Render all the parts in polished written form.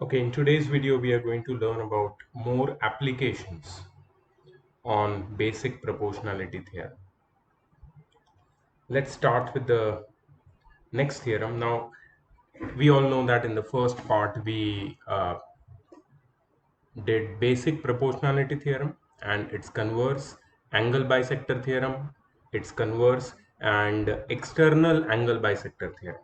Okay, in today's video, we are going to learn about more applications on basic proportionality theorem. Let's start with the next theorem. Now, we all know that in the first part, we did basic proportionality theorem and its converse, angle bisector theorem, its converse, and external angle bisector theorem.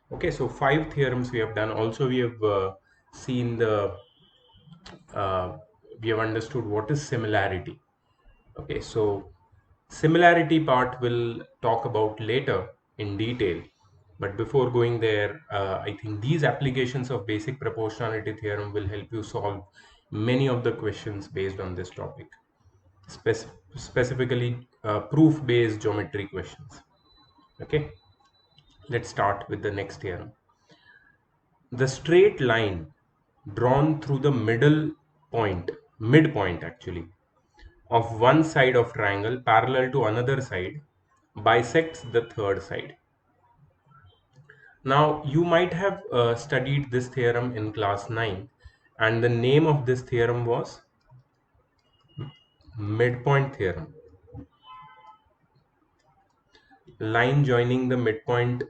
Okay, so 5 theorems we have done. Also, we have seen uh, we have understood what is similarity. Okay, so similarity part we'll talk about later in detail. But before going there, I think these applications of basic proportionality theorem will help you solve many of the questions based on this topic, specifically proof-based geometry questions. Okay, let's start with the next theorem. The straight line drawn through the midpoint actually, of one side of triangle parallel to another side bisects the third side. Now you might have studied this theorem in class 9 and the name of this theorem was midpoint theorem. Line joining the midpoint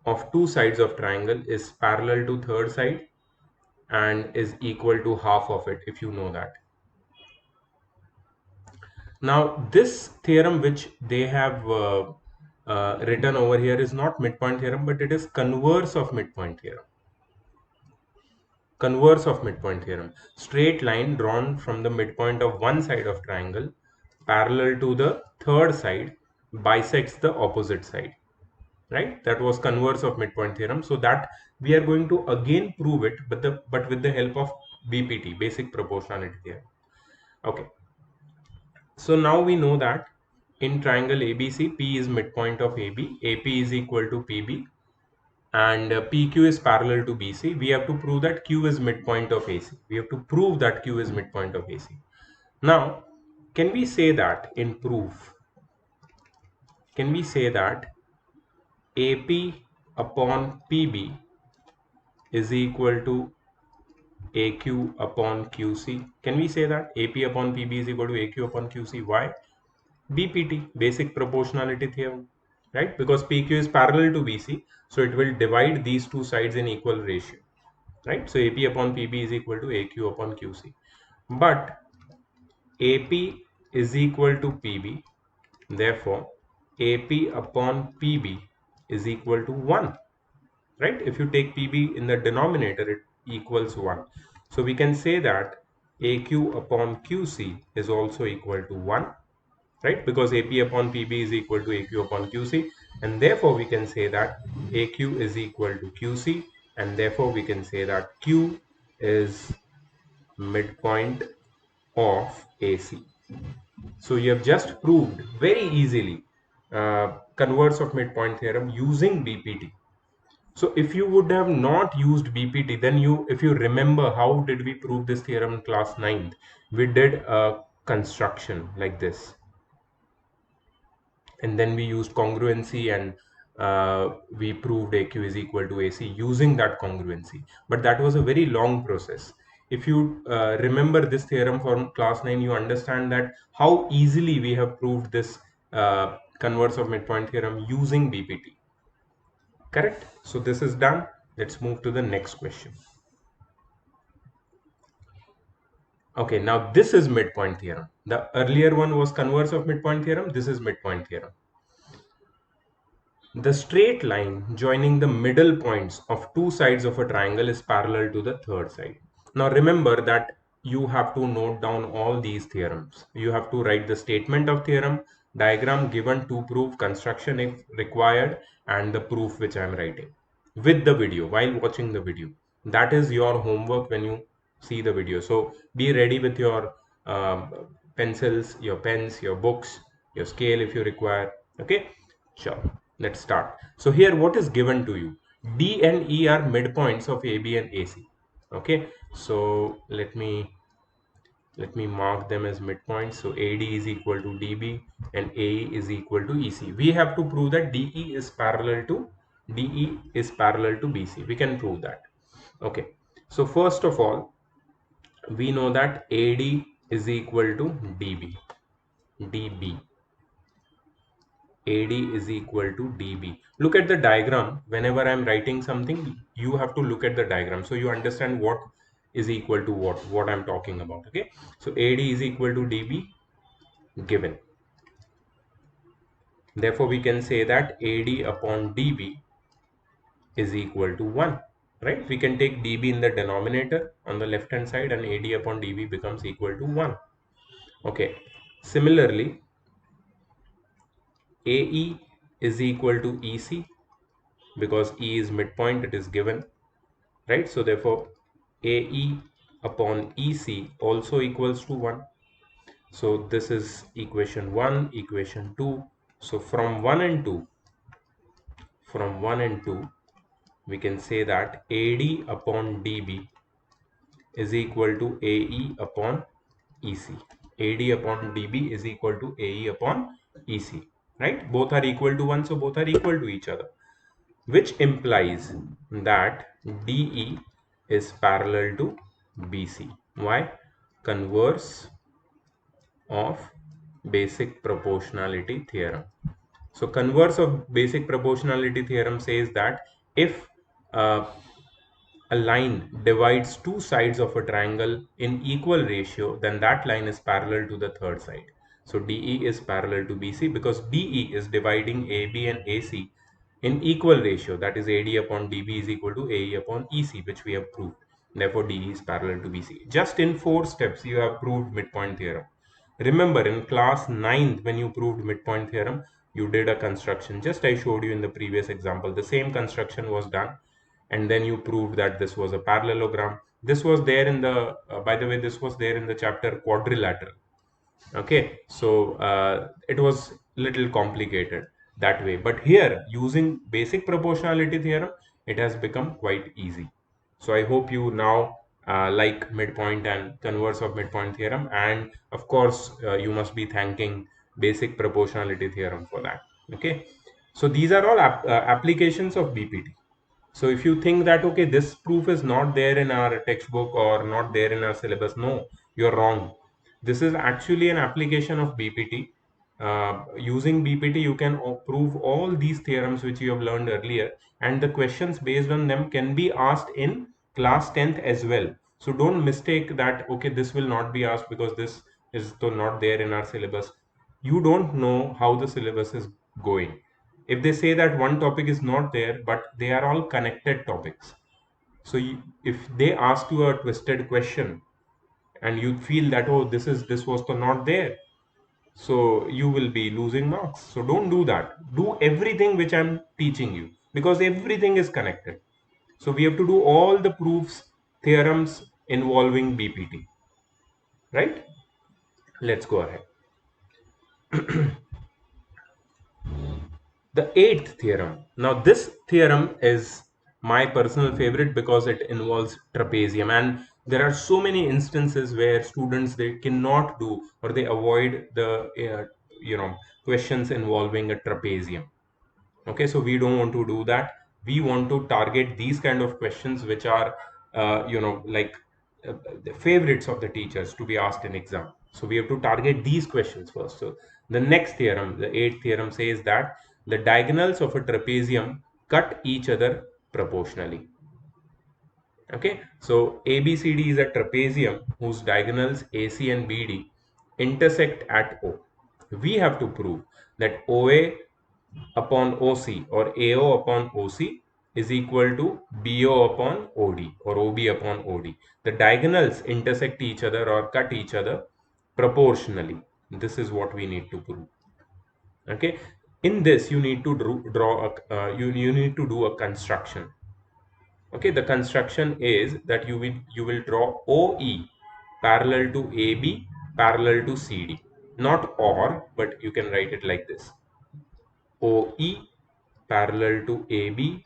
of two sides of triangle is parallel to third side and is equal to half of it, if you know that. Now this theorem which they have written over here is not midpoint theorem, but it is converse of midpoint theorem. Converse of midpoint theorem. Straight line drawn from the midpoint of one side of triangle parallel to the third side bisects the opposite side. Right? That was converse of midpoint theorem. So that we are going to again prove it, but with the help of BPT, basic proportionality theorem. Okay. So now we know that in triangle ABC, P is midpoint of AB, AP is equal to PB, and PQ is parallel to BC. We have to prove that Q is midpoint of AC. We have to prove that Q is midpoint of AC. Now, can we say that in proof? Can we say that AP upon PB is equal to AQ upon QC? Can we say that AP upon PB is equal to AQ upon QC? Why? BPT, basic proportionality theorem, right? Because PQ is parallel to BC, so it will divide these two sides in equal ratio, right? So AP upon PB is equal to AQ upon QC. But AP is equal to PB, therefore AP upon PB is equal to 1, right? If you take PB in the denominator, it equals 1. So we can say that AQ upon QC is also equal to 1, right? Because AP upon PB is equal to AQ upon QC, and therefore we can say that AQ is equal to QC, and therefore we can say that Q is midpoint of AC. So you have just proved very easily converse of midpoint theorem using BPT. So if you would have not used BPT, then if you remember, how did we prove this theorem in class 9th? We did a construction like this, and then we used congruency, and we proved AQ is equal to AC using that congruency. But that was a very long process. If you remember this theorem from class 9, you understand that how easily we have proved this converse of midpoint theorem using BPT. Correct? So this is done. Let's move to the next question. Okay, now this is midpoint theorem. The earlier one was converse of midpoint theorem. This is midpoint theorem. The straight line joining the middle points of two sides of a triangle is parallel to the third side. Now remember that you have to note down all these theorems. You have to write the statement of theorem, diagram given to prove construction if required, and the proof which I am writing with the video while watching the video. That is your homework when you see the video. So be ready with your pencils, your pens, your books, your scale if you require. Okay, sure. Let's start. So here what is given to you? D and E are midpoints of AB and AC. Okay, so let me mark them as midpoints. So AD is equal to DB and AE is equal to EC. We have to prove that DE is parallel to BC. We can prove that. Okay. So first of all, we know that AD is equal to DB. DB. AD is equal to DB. Look at the diagram. Whenever I'm writing something, you have to look at the diagram so you understand what is equal to what I'm talking about. Okay. So AD is equal to DB given. Therefore, we can say that AD upon DB is equal to 1. Right? We can take DB in the denominator on the left hand side and AD upon DB becomes equal to 1. Okay. Similarly, AE is equal to EC because E is midpoint, it is given, right? So therefore AE upon EC also equals to 1. So this is equation 1, equation 2. So from 1 and 2, we can say that AD upon DB is equal to AE upon EC. AD upon DB is equal to AE upon EC, right? Both are equal to 1, so both are equal to each other, which implies that DE is parallel to BC. Why? Converse of basic proportionality theorem. So converse of basic proportionality theorem says that if uh, a line divides two sides of a triangle in equal ratio, then that line is parallel to the third side. So DE is parallel to BC because DE is dividing AB and AC in equal ratio, that is AD upon DB is equal to AE upon EC, which we have proved. Therefore DE is parallel to BC. Just in 4 steps you have proved midpoint theorem. Remember in class 9th when you proved midpoint theorem, you did a construction. Just I showed you in the previous example, the same construction was done, and then you proved that this was a parallelogram. This was there in the by the way, this was there in the chapter quadrilateral. Okay, so it was little complicated that way, but here using basic proportionality theorem it has become quite easy. So I hope you now like midpoint and converse of midpoint theorem, and of course you must be thanking basic proportionality theorem for that. Okay, so these are all applications of BPT. So if you think that, okay, this proof is not there in our textbook or not there in our syllabus, no, you're wrong. This is actually an application of BPT. Using BPT, you can prove all these theorems which you have learned earlier, and the questions based on them can be asked in class 10th as well. So don't mistake that, okay, this will not be asked because this is not there in our syllabus. You don't know how the syllabus is going. If they say that one topic is not there but they are all connected topics, so if they ask you a twisted question and you feel that, oh, this was not there, so you will be losing marks. So don't do that. Do everything which I'm teaching you because everything is connected. So we have to do all the proofs, theorems involving BPT, right? Let's go ahead. The eighth theorem. Now this theorem is my personal favorite because it involves trapezium, and there are so many instances where students they cannot do or they avoid the questions involving a trapezium. Okay, so we don't want to do that. We want to target these kind of questions which are like the favorites of the teachers to be asked in exam. So we have to target these questions first. So the next theorem, the eighth theorem, says that the diagonals of a trapezium cut each other proportionally. Okay, so ABCD is a trapezium whose diagonals AC and BD intersect at O. We have to prove that OA upon OC or AO upon OC is equal to BO upon OD or OB upon OD. The diagonals intersect each other or cut each other proportionally. This is what we need to prove. Okay, in this you need to you need to do a construction. Okay, the construction is that you will draw OE parallel to AB parallel to CD, not OR, but you can write it like this: OE parallel to AB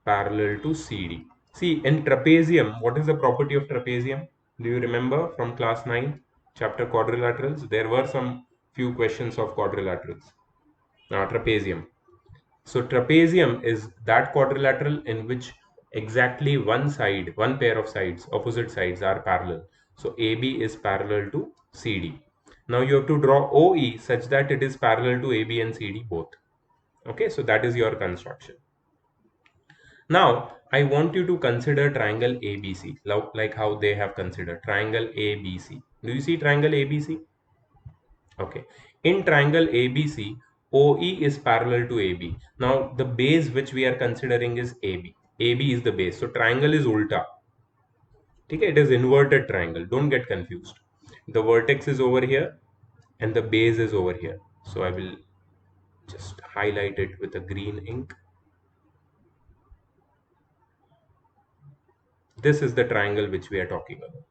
parallel to CD. See, in trapezium, what is the property of trapezium? Do you remember from class 9, chapter quadrilaterals? There were some few questions of quadrilaterals. Trapezium. So trapezium is that quadrilateral in which exactly one side, one pair of sides, opposite sides are parallel. So AB is parallel to CD. Now you have to draw OE such that it is parallel to AB and CD both. Okay, so that is your construction. Now I want you to consider triangle ABC, like how they have considered triangle ABC. Do you see triangle ABC? Okay. In triangle ABC, OE is parallel to AB. Now the base which we are considering is AB. AB is the base. So triangle is ulta. Okay, it is inverted triangle. Don't get confused. The vertex is over here and the base is over here. So I will just highlight it with a green ink. This is the triangle which we are talking about.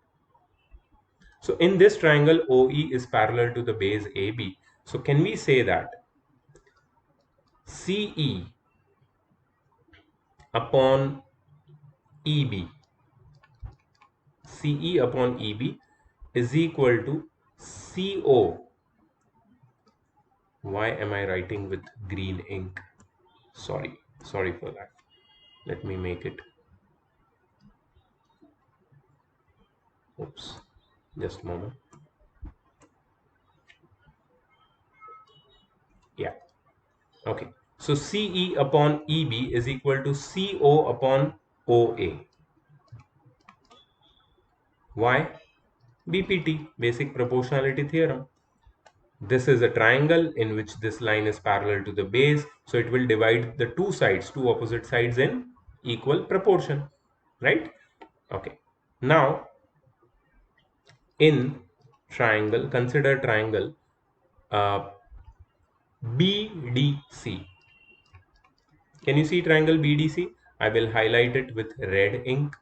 So in this triangle, OE is parallel to the base AB. So can we say that CE upon EB, CE upon EB is equal to CO. Why am I writing with green ink? Sorry for that. Let me make it. Oops, just a moment. Yeah, okay. So CE upon EB is equal to CO upon OA. Why? BPT, basic proportionality theorem. This is a triangle in which this line is parallel to the base, so it will divide the two sides, two opposite sides in equal proportion, right? Okay. Now, in triangle, consider triangle uh, BDC. Can you see triangle BDC? I will highlight it with red ink.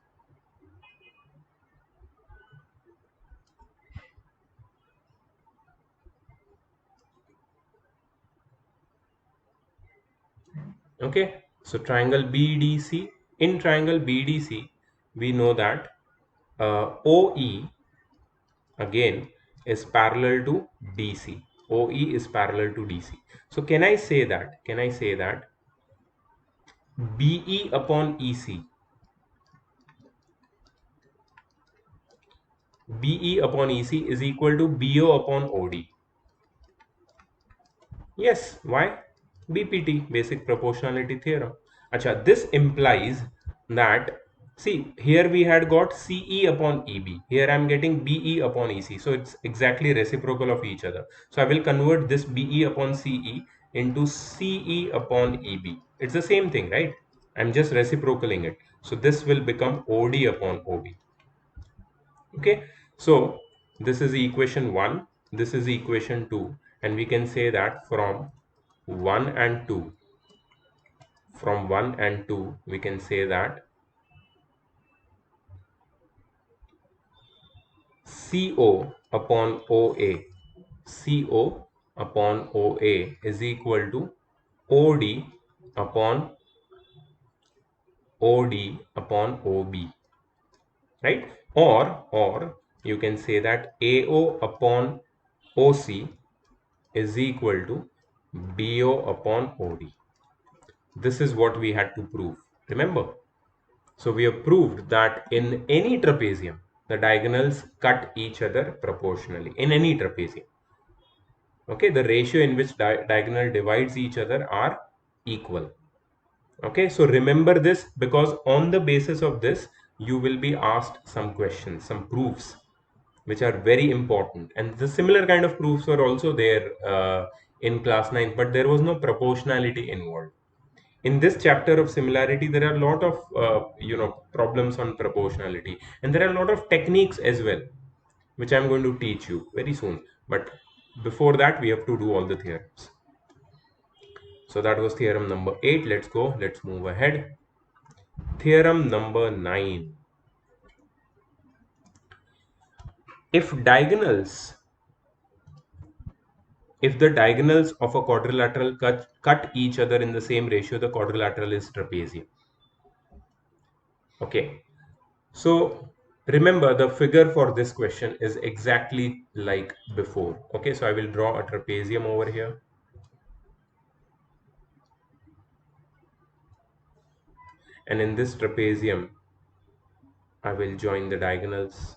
Okay, so triangle BDC. In triangle BDC, we know that OE again is parallel to DC. OE is parallel to DC. So can I say that? Can I say that BE upon EC, BE upon EC is equal to BO upon OD? Yes. Why? BPT, basic proportionality theorem. Acha, this implies that, see, here we had got CE upon EB. Here I am getting BE upon EC. So it's exactly reciprocal of each other. So I will convert this BE upon CE into CE upon EB. It's the same thing, right? I'm just reciprocaling it. So this will become OD upon OB. Okay, so this is equation 1, this is equation 2, and we can say that from 1 and 2, from 1 and 2 we can say that CO upon OA, CO upon OA is equal to OD upon OD upon OB, right? Or you can say that AO upon OC is equal to BO upon OD. This is what we had to prove, remember? So we have proved that in any trapezium, the diagonals cut each other proportionally, in any trapezium. Okay, the ratio in which diagonal divides each other are equal. Okay, so remember this, because on the basis of this, you will be asked some questions, some proofs, which are very important. And the similar kind of proofs were also there in class 9, but there was no proportionality involved. In this chapter of similarity, there are a lot of problems on proportionality, and there are a lot of techniques as well, which I'm going to teach you very soon. But before that, we have to do all the theorems. So that was theorem number 8. Let's go. Let's move ahead. Theorem number 9. If diagonals, if the diagonals of a quadrilateral cut each other in the same ratio, the quadrilateral is trapezium. Okay. So remember, the figure for this question is exactly like before. Okay, so I will draw a trapezium over here. And in this trapezium, I will join the diagonals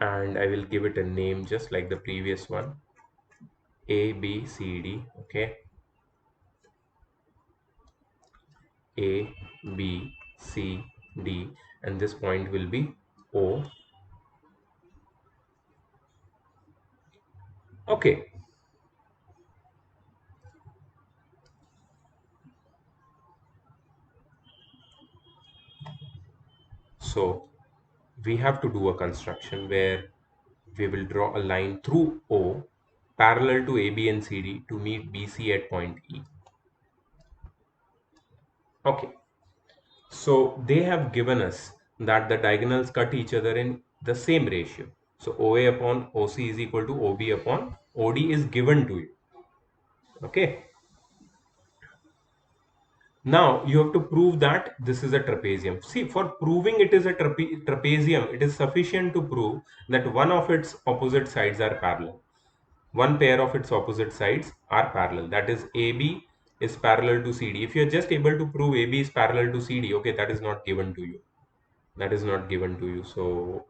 and I will give it a name just like the previous one, A, B, C, D. Okay, A, B, C, D, and this point will be O. Okay, so we have to do a construction where we will draw a line through O parallel to AB and CD to meet BC at point E. Okay, so they have given us that the diagonals cut each other in the same ratio. So OA upon OC is equal to OB upon OD is given to you. Okay. Now you have to prove that this is a trapezium. See, for proving it is a trapezium, it is sufficient to prove that one of its opposite sides are parallel. One pair of its opposite sides are parallel. That is, AB is parallel to CD. If you are just able to prove AB is parallel to CD, okay, that is not given to you. That is not given to you. So,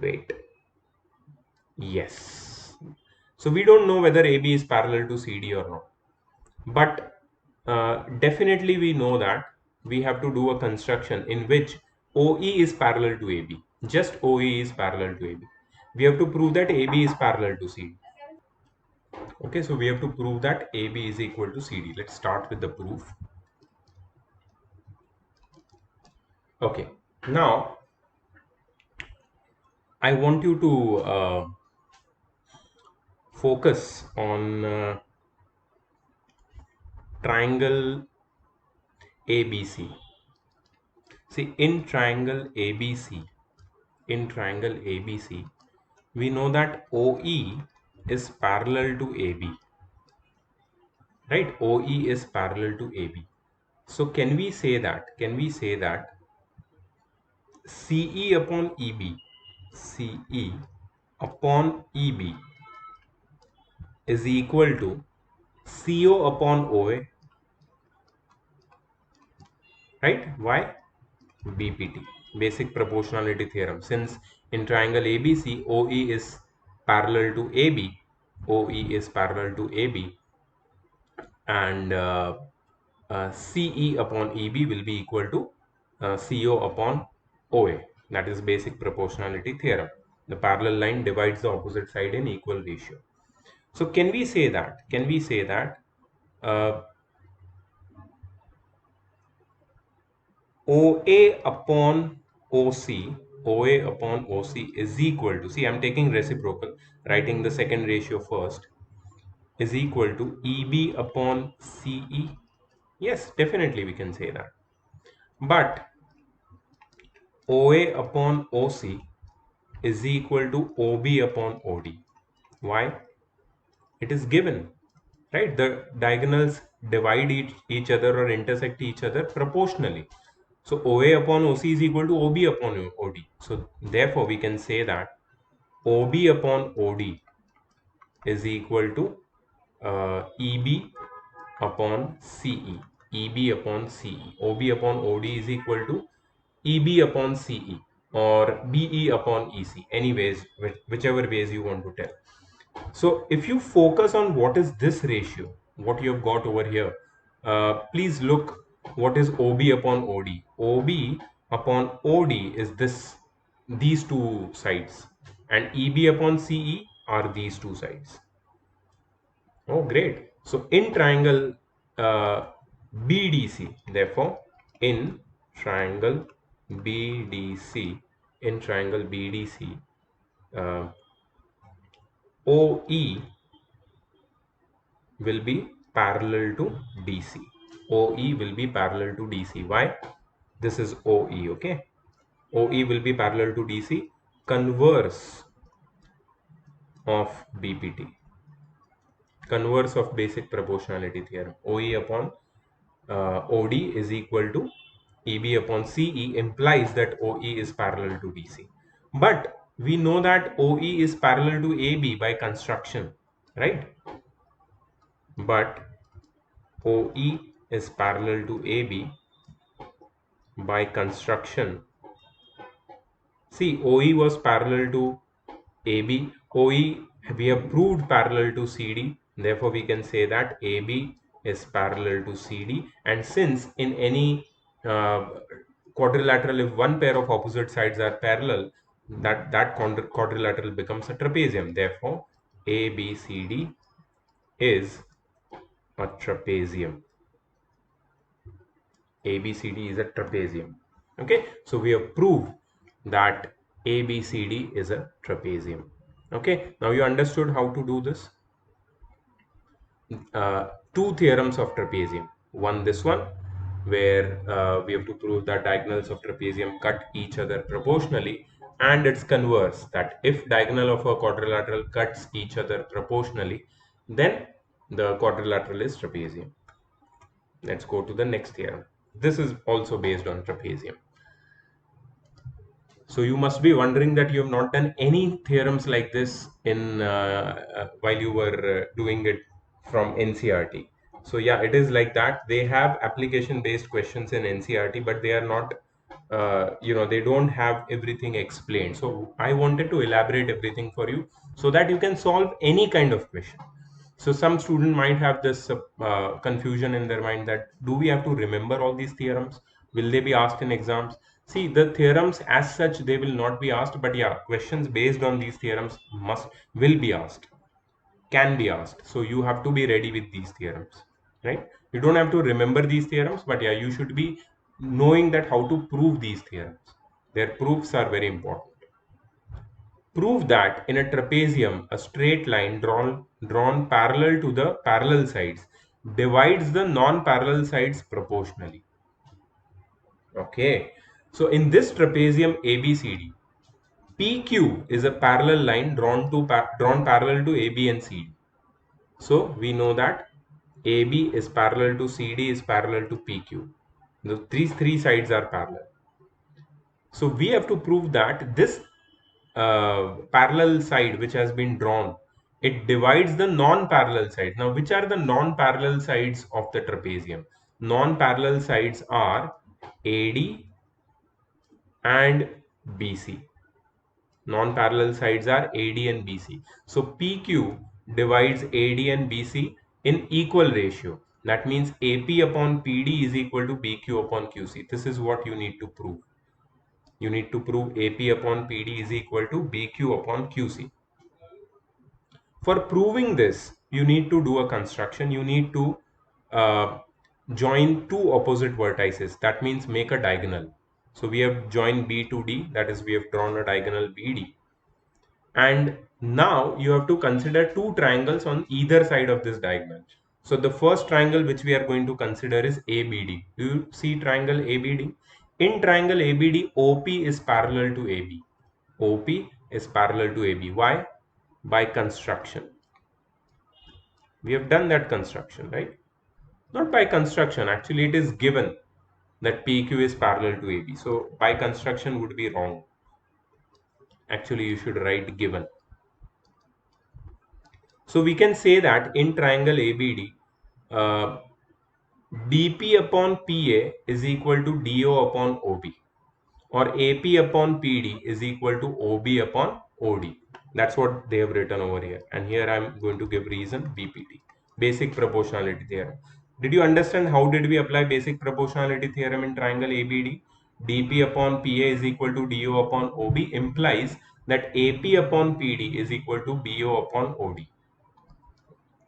wait. Yes. So we don't know whether AB is parallel to CD or not. But definitely we know that we have to do a construction in which OE is parallel to AB. Just OE is parallel to AB. We have to prove that AB is parallel to CD. Okay, so we have to prove that AB is equal to CD. Let's start with the proof. Okay, now I want you to focus on triangle ABC. See, in triangle ABC, we know that OE is parallel to AB, right? OE is parallel to AB. So can we say that CE upon EB, CE upon EB is equal to CO upon OA, right? Why? BPT, basic proportionality theorem. Since in triangle ABC, OE is parallel to AB, OE is parallel to AB, and CE upon EB will be equal to CO upon OA. That is basic proportionality theorem. The parallel line divides the opposite side in equal ratio. So can we say that? Can we say that uh, OA upon OC, OA upon OC is equal to, see, I'm taking reciprocal, writing the second ratio first, is equal to EB upon CE. Yes, definitely we can say that. But OA upon OC is equal to OB upon OD. Why? It is given, right? The diagonals divide each other or intersect each other proportionally. So OA upon OC is equal to OB upon OD. So therefore we can say that OB upon OD is equal to EB upon CE. EB upon CE. OB upon OD is equal to EB upon CE or BE upon EC. Anyways, whichever ways you want to tell. So if you focus on what is this ratio, what you have got over here, please look what is OB upon OD. OB upon OD is these two sides, and EB upon CE are these two sides. Oh, great. So in triangle BDC, therefore, in triangle BDC, in triangle BDC, OE will be parallel to DC. OE will be parallel to DC. Why? This is OE, okay? OE will be parallel to DC. Converse of BPT. Converse of basic proportionality theorem. OE upon OD is equal to EB upon CE implies that OE is parallel to DC. But we know that OE is parallel to AB by construction, right? But OE is parallel to AB by construction. See, OE was parallel to AB. OE we have proved parallel to CD. Therefore, we can say that AB is parallel to CD. And since in any uh, quadrilateral, if one pair of opposite sides are parallel, that quadrilateral becomes a trapezium. Therefore, ABCD is a trapezium. ABCD is a trapezium. Okay, so we have proved that ABCD is a trapezium. Okay, now you understood how to do this. Two theorems of trapezium. One, this one, where we have to prove that diagonals of trapezium cut each other proportionally, and its converse, that if diagonal of a quadrilateral cuts each other proportionally, then the quadrilateral is trapezium. Let's go to the next theorem. This is also based on trapezium. So you must be wondering that you have not done any theorems like this in while you were doing it from NCERT. So yeah, it is like that. They have application based questions in NCERT, but they are not, they don't have everything explained. So I wanted to elaborate everything for you so that you can solve any kind of question. So some student might have this confusion in their mind that do we have to remember all these theorems? Will they be asked in exams? See, the theorems as such, they will not be asked, but yeah, questions based on these theorems will be asked, can be asked. So you have to be ready with these theorems, right? You don't have to remember these theorems, but yeah, you should be knowing that how to prove these theorems. Their proofs are very important. Prove that in a trapezium, a straight line drawn parallel to the parallel sides divides the non-parallel sides proportionally. Okay. So in this trapezium ABCD, PQ is a parallel line drawn parallel to AB and CD. So we know that AB is parallel to CD is parallel to PQ. These three sides are parallel. So we have to prove that this parallel side which has been drawn, it divides the non-parallel side. Now, which are the non-parallel sides of the trapezium? Non-parallel sides are AD and BC. Non-parallel sides are AD and BC. So PQ divides AD and BC in equal ratio. That means AP upon PD is equal to BQ upon QC. This is what you need to prove. You need to prove AP upon PD is equal to BQ upon QC. For proving this, you need to do a construction. You need to uh, join two opposite vertices. That means make a diagonal. So we have joined B to D, that is we have drawn a diagonal BD. And now you have to consider two triangles on either side of this diagonal. So the first triangle which we are going to consider is ABD. Do you see triangle ABD? In triangle ABD, OP is parallel to AB. OP is parallel to AB. Why? By construction. We have done that construction, right? Not by construction, actually it is given that PQ is parallel to AB. So by construction would be wrong. Actually you should write given. So we can say that in triangle ABD, uh, DP upon PA is equal to DO upon OB, or AP upon PD is equal to OB upon OD. That's what they have written over here. And here I'm going to give reason BPT, basic proportionality theorem. Did you understand how did we apply basic proportionality theorem in triangle ABD? DP upon PA is equal to DO upon OB implies that AP upon PD is equal to BO upon OD.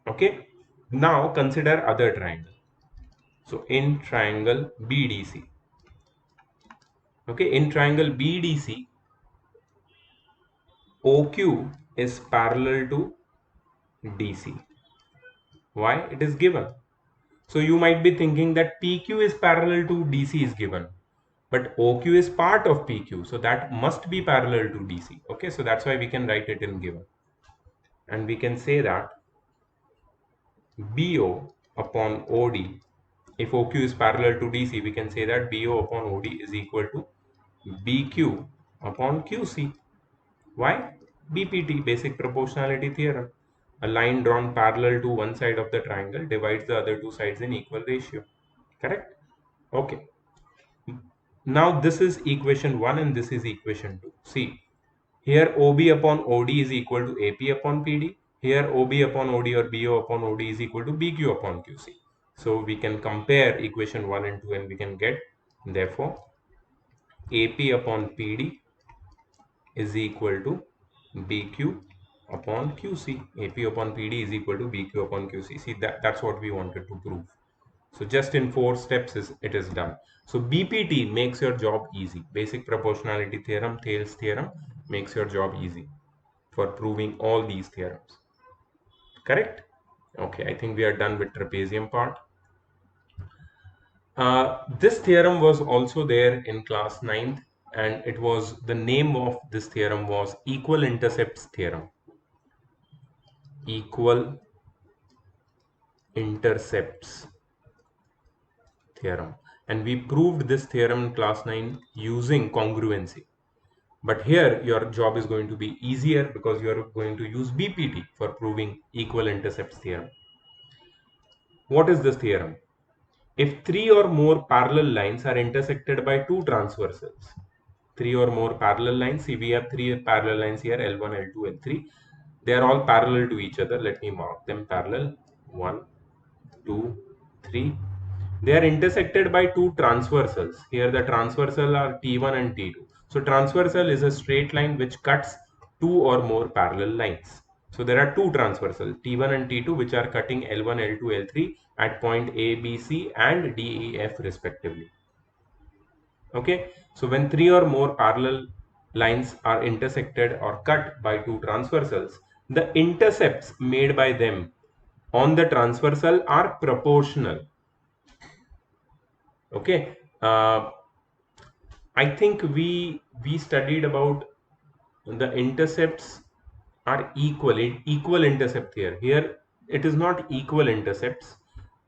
Okay. Now consider other triangle. So in triangle BDC. Okay, in triangle BDC, OQ is parallel to DC. Why? It is given. So you might be thinking that PQ is parallel to DC is given, but OQ is part of PQ, so that must be parallel to DC. Okay, so that's why we can write it in given. And we can say that BO upon OD, if OQ is parallel to DC, we can say that BO upon OD is equal to BQ upon QC. Why? BPT, basic proportionality theorem. A line drawn parallel to one side of the triangle divides the other two sides in equal ratio. Correct? Okay. Now this is equation 1 and this is equation 2. See, here OB upon OD is equal to AP upon PD. Here OB upon OD or BO upon OD is equal to BQ upon QC. So we can compare equation 1 and 2 and we can get, therefore, AP upon PD is equal to BQ upon QC. AP upon PD is equal to BQ upon QC. See, that's what we wanted to prove. So just in 4 steps it is done. So BPT makes your job easy. Basic proportionality theorem, Thales theorem makes your job easy for proving all these theorems. Correct? Okay, I think we are done with trapezium part. This theorem was also there in class 9th, and it was, the name of this theorem was equal intercepts theorem. Equal intercepts theorem. And we proved this theorem in class 9 using congruency. But here your job is going to be easier because you are going to use BPT for proving equal intercepts theorem. What is this theorem? If three or more parallel lines are intersected by two transversals, three or more parallel lines, see we have three parallel lines here, L1, L2, L3. They are all parallel to each other. Let me mark them parallel. 1, 2, 3. They are intersected by two transversals. Here the transversal are T1 and T2. So transversal is a straight line which cuts two or more parallel lines. So there are two transversal T1 and T2 which are cutting L1, L2, L3 at point A, B, C and D, E, F respectively. Okay, so when three or more parallel lines are intersected or cut by two transversals, the intercepts made by them on the transversal are proportional. Okay, I think we studied about the intercepts are equal intercept here. Here it is not equal intercepts,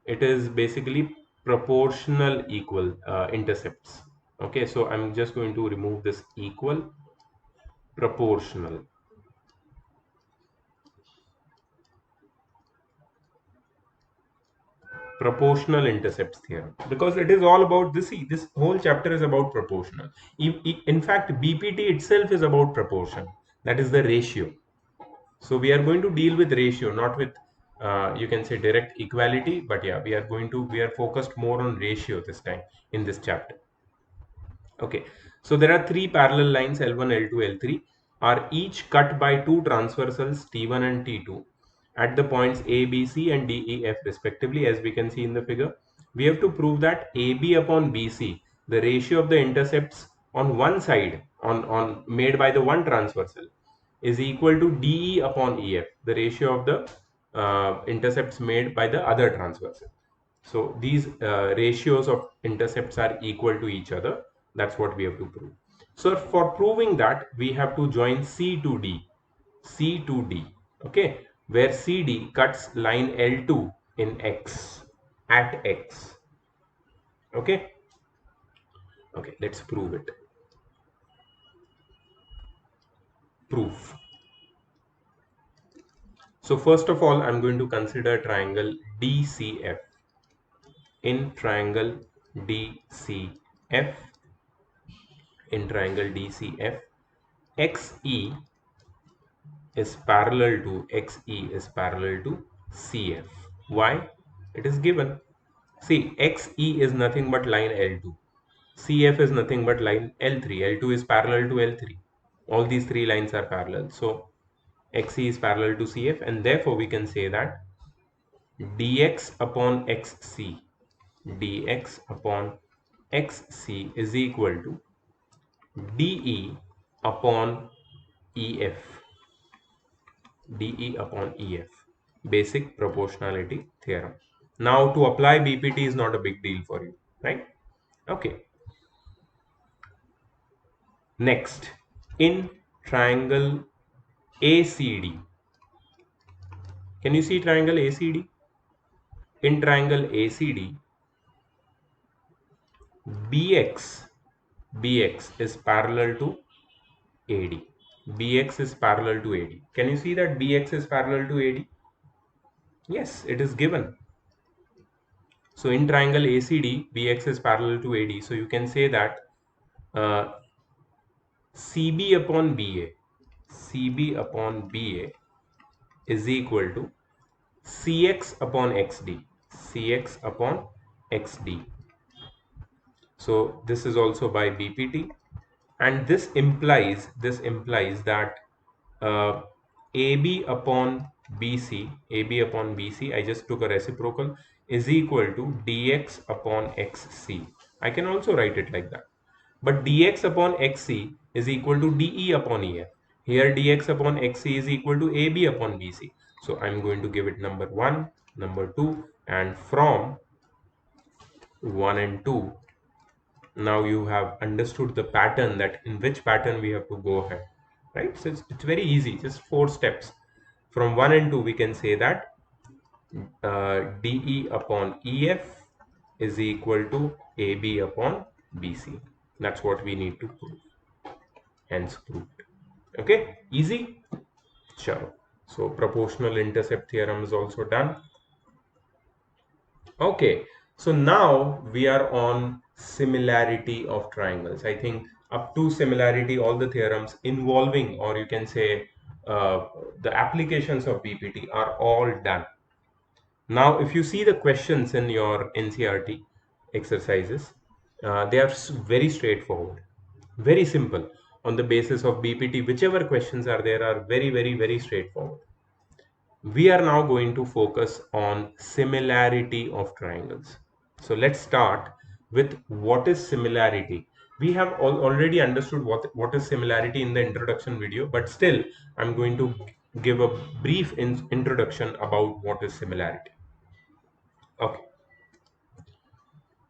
it is basically proportional equal intercepts. Okay, so I'm just going to remove this equal, proportional. Proportional intercepts theorem, because it is all about this. See, this whole chapter is about proportional. In fact, BPT itself is about proportion, that is the ratio. So we are going to deal with ratio, not with you can say direct equality, but yeah, we are focused more on ratio this time in this chapter. Okay, so there are three parallel lines L1, L2, L3 are each cut by two transversals T1 and T2 at the points A, B, C and D, E, F respectively, as we can see in the figure. We have to prove that AB upon BC, the ratio of the intercepts on one side on made by the one transversal, is equal to DE upon EF, the ratio of the intercepts made by the other transversal. So these ratios of intercepts are equal to each other. That's what we have to prove. So for proving that, we have to join C to D, C to D, okay, where CD cuts line L2 in X, at X, okay. Okay, let's prove it. Proof. So first of all, I'm going to consider triangle DCF. In triangle DCF, in triangle DCF, XE is parallel to XE is parallel to CF. Why? It is given. See, XE is nothing but line L2. CF is nothing but line L3. L2 is parallel to L3. All these three lines are parallel. So XE is parallel to CF, and therefore we can say that dx upon XC, dx upon XC is equal to dE upon EF, dE upon EF, basic proportionality theorem. Now to apply BPT is not a big deal for you, right? Okay. Next, in triangle ACD, can you see triangle ACD? In triangle ACD, BX is parallel to AD. BX is parallel to AD. Can you see that BX is parallel to AD? Yes, it is given. So in triangle ACD, BX is parallel to AD. So you can say that uh, CB upon BA is equal to CX upon XD. So this is also by BPT, and this implies that uh, AB upon BC, I just took a reciprocal, is equal to DX upon XC. I can also write it like that. But dx upon xc is equal to dE upon EF. Here dx upon xc is equal to AB upon BC. So I'm going to give it number 1, number 2, and from 1 and 2, now you have understood the pattern, that in which pattern we have to go ahead, right? So it's very easy, just 4 steps. From 1 and 2, we can say that dE upon EF is equal to AB upon BC. That's what we need to prove. Hence proved. Okay, easy. Sure. So proportional intercept theorem is also done. Okay, so now we are on similarity of triangles. I think up to similarity, all the theorems involving, or you can say the applications of BPT are all done. Now, if you see the questions in your NCERT exercises, they are very straightforward, very simple. On the basis of BPT, whichever questions are there are very, very, very straightforward. We are now going to focus on similarity of triangles. So let's start with what is similarity. We have already understood what is similarity in the introduction video, but still I'm going to give a brief introduction about what is similarity. Okay,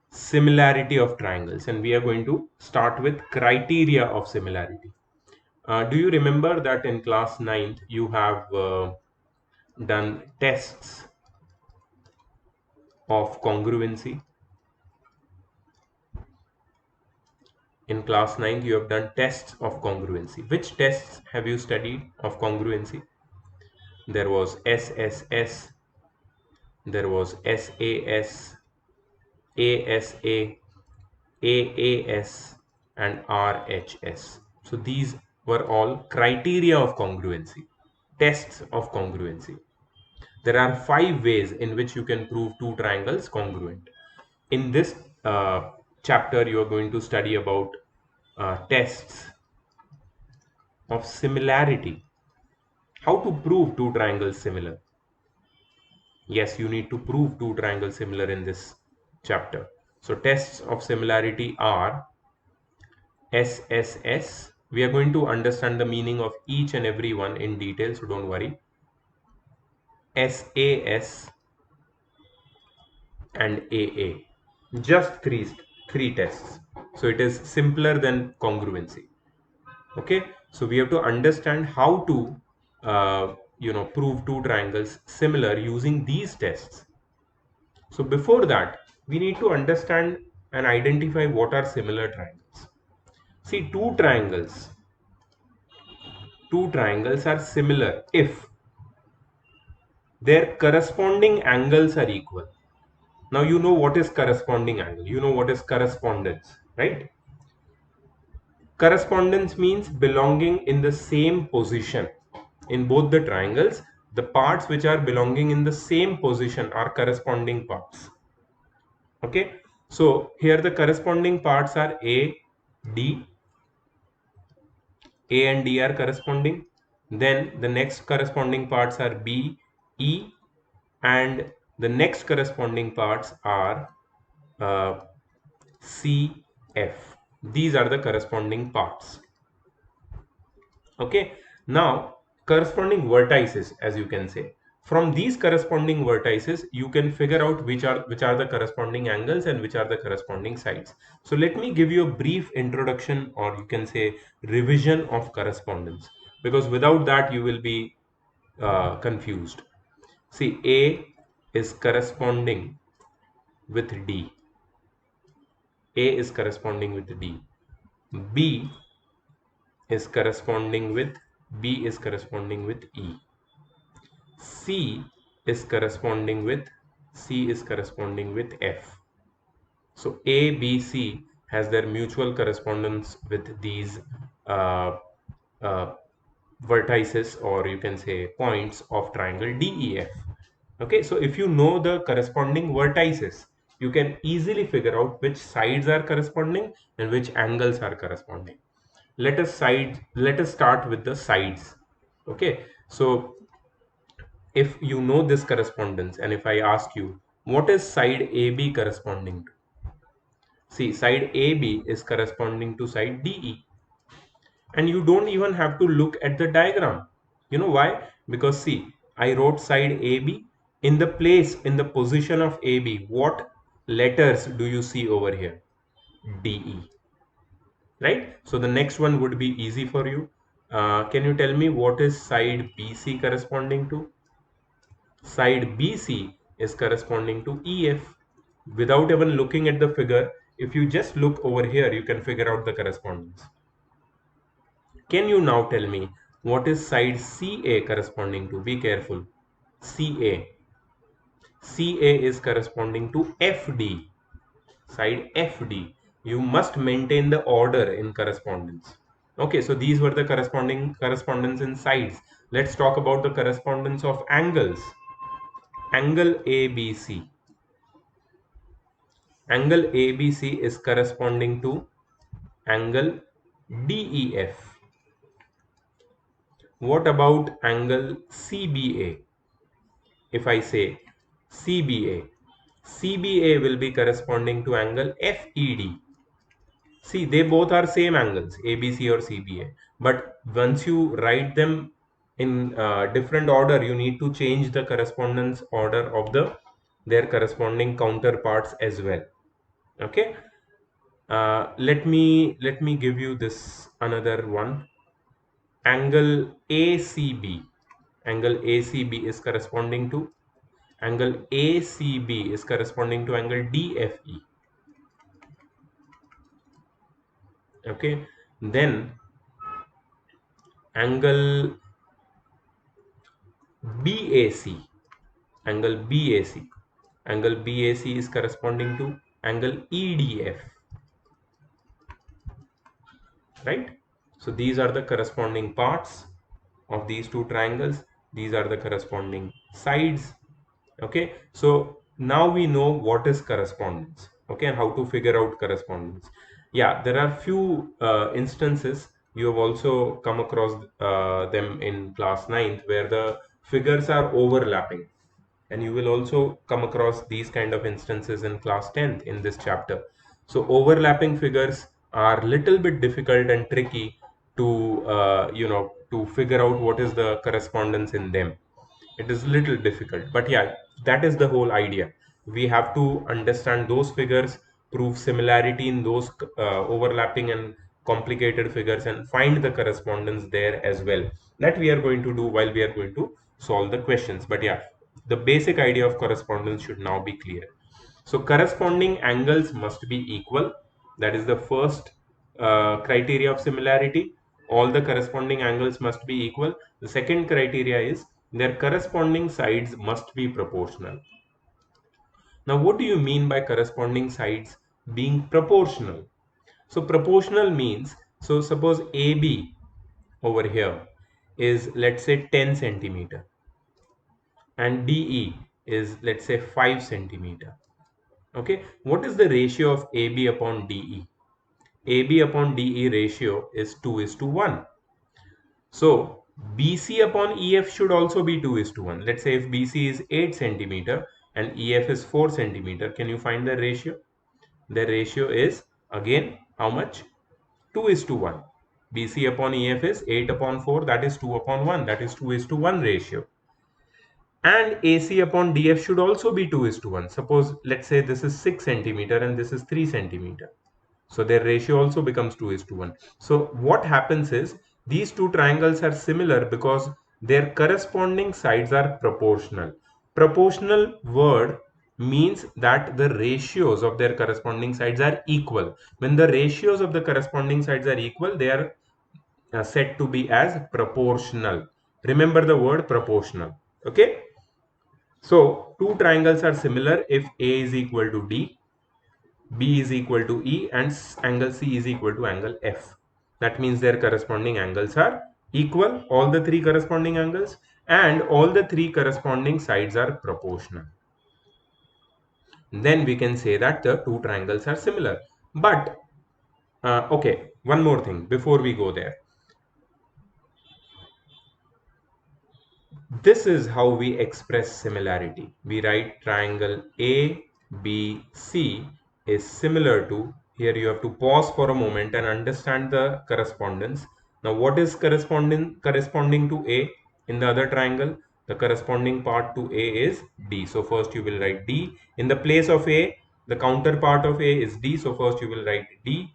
similarity of triangles, and we are going to start with criteria of similarity. Do you remember that in class 9th you have done tests of congruency? In class 9th you have done tests of congruency. Which tests have you studied of congruency? There was SSS, there was SAS, ASA, AAS, and RHS. So these were all criteria of congruency, tests of congruency. There are 5 ways in which you can prove two triangles congruent. In this chapter, you are going to study about tests of similarity. How to prove two triangles similar? Yes, you need to prove two triangles similar in this chapter. So tests of similarity are SSS. We are going to understand the meaning of each and every one in detail, so don't worry. SAS and AA. Just three tests. So it is simpler than congruency. Okay, so we have to understand how to prove two triangles similar using these tests. So before that, we need to understand and identify what are similar triangles. See, two triangles are similar if their corresponding angles are equal. Now you know what is corresponding angle, you know what is correspondence, right? Correspondence means belonging in the same position. In both the triangles, the parts which are belonging in the same position are corresponding parts. Okay, so here the corresponding parts are D. A and D are corresponding. Then the next corresponding parts are B, E, and the next corresponding parts are C, F. These are the corresponding parts. Okay, now corresponding vertices, as you can say, from these corresponding vertices you can figure out which are the corresponding angles and which are the corresponding sides. So let me give you a brief introduction, or you can say revision of correspondence, because without that you will be confused. See, A is corresponding with D. A is corresponding with D. B is corresponding with B is corresponding with E. C is corresponding with F. So A, B, C has their mutual correspondence with these uh, uh, vertices, or you can say points of triangle DEF. Okay, so if you know the corresponding vertices, you can easily figure out which sides are corresponding and which angles are corresponding. Let us start with the sides. Okay, so if you know this correspondence, and if I ask you what is side AB corresponding to, see, side AB is corresponding to side DE, and you don't even have to look at the diagram. You know why? Because see, I wrote side AB. In the place, in the position of AB, what letters do you see over here? DE, right? So the next one would be easy for you. Can you tell me what is side BC corresponding to? Side BC is corresponding to EF. Without even looking at the figure, if you just look over here, you can figure out the correspondence. Can you now tell me what is side CA corresponding to? Be careful. CA. CA is corresponding to FD. Side FD. You must maintain the order in correspondence. Okay, so these were the corresponding correspondence in sides. Let's talk about the correspondence of angles. Angle ABC. Angle ABC is corresponding to angle DEF. What about angle CBA? If I say CBA, CBA will be corresponding to angle FED. See, they both are same angles, ABC or CBA. But once you write them in different order, you need to change the correspondence order of their corresponding counterparts as well. Okay. Let me give you this another one. Angle ACB. Angle ACB is corresponding to angle ACB is corresponding to angle DFE. Okay, then angle BAC, angle BAC, angle BAC is corresponding to angle EDF, right? So these are the corresponding parts of these two triangles. These are the corresponding sides. Okay, so now we know what is correspondence, okay, and how to figure out correspondence. Yeah, there are few instances you have also come across them in class 9th where the figures are overlapping, and you will also come across these kind of instances in class 10th in this chapter. So overlapping figures are little bit difficult and tricky to to figure out what is the correspondence in them. It is little difficult, but yeah, that is the whole idea. We have to understand those figures, prove similarity in those overlapping and complicated figures, and find the correspondence there as well. That we are going to do while we are going to solve the questions. But yeah, the basic idea of correspondence should now be clear. So corresponding angles must be equal. That is the first criteria of similarity. All the corresponding angles must be equal. The second criteria is their corresponding sides must be proportional. Now, what do you mean by corresponding sides being proportional? So proportional means, so suppose AB over here is, let's say, 10 centimeter, and DE is, let's say, 5 centimeter. Okay, what is the ratio of AB upon DE? AB upon DE ratio is 2 is to 1. So BC upon EF should also be 2 is to 1. Let's say if BC is 8 centimeter and EF is 4 centimeter, can you find the ratio? The ratio is again how much? 2 is to 1. BC upon EF is 8 upon 4, that is 2 upon 1, that is 2 is to 1 ratio. And AC upon DF should also be 2 is to 1. Suppose, let's say this is 6 centimeter and this is 3 centimeter. So their ratio also becomes 2 is to 1. So what happens is these two triangles are similar because their corresponding sides are proportional. Proportional word means that the ratios of their corresponding sides are equal. When the ratios of the corresponding sides are equal, they are said to be as proportional. Remember the word proportional. Okay. So two triangles are similar if A is equal to D, B is equal to E, and angle C is equal to angle F. That means their corresponding angles are equal, all the three corresponding angles, and all the three corresponding sides are proportional. Then we can say that the two triangles are similar. But okay, one more thing before we go there. This is how we express similarity. We write triangle ABC is similar to, here you have to pause for a moment and understand the correspondence. Now what is corresponding to A in the other triangle? The corresponding part to A is D. So first you will write D. In the place of A, the counterpart of A is D. So first you will write D.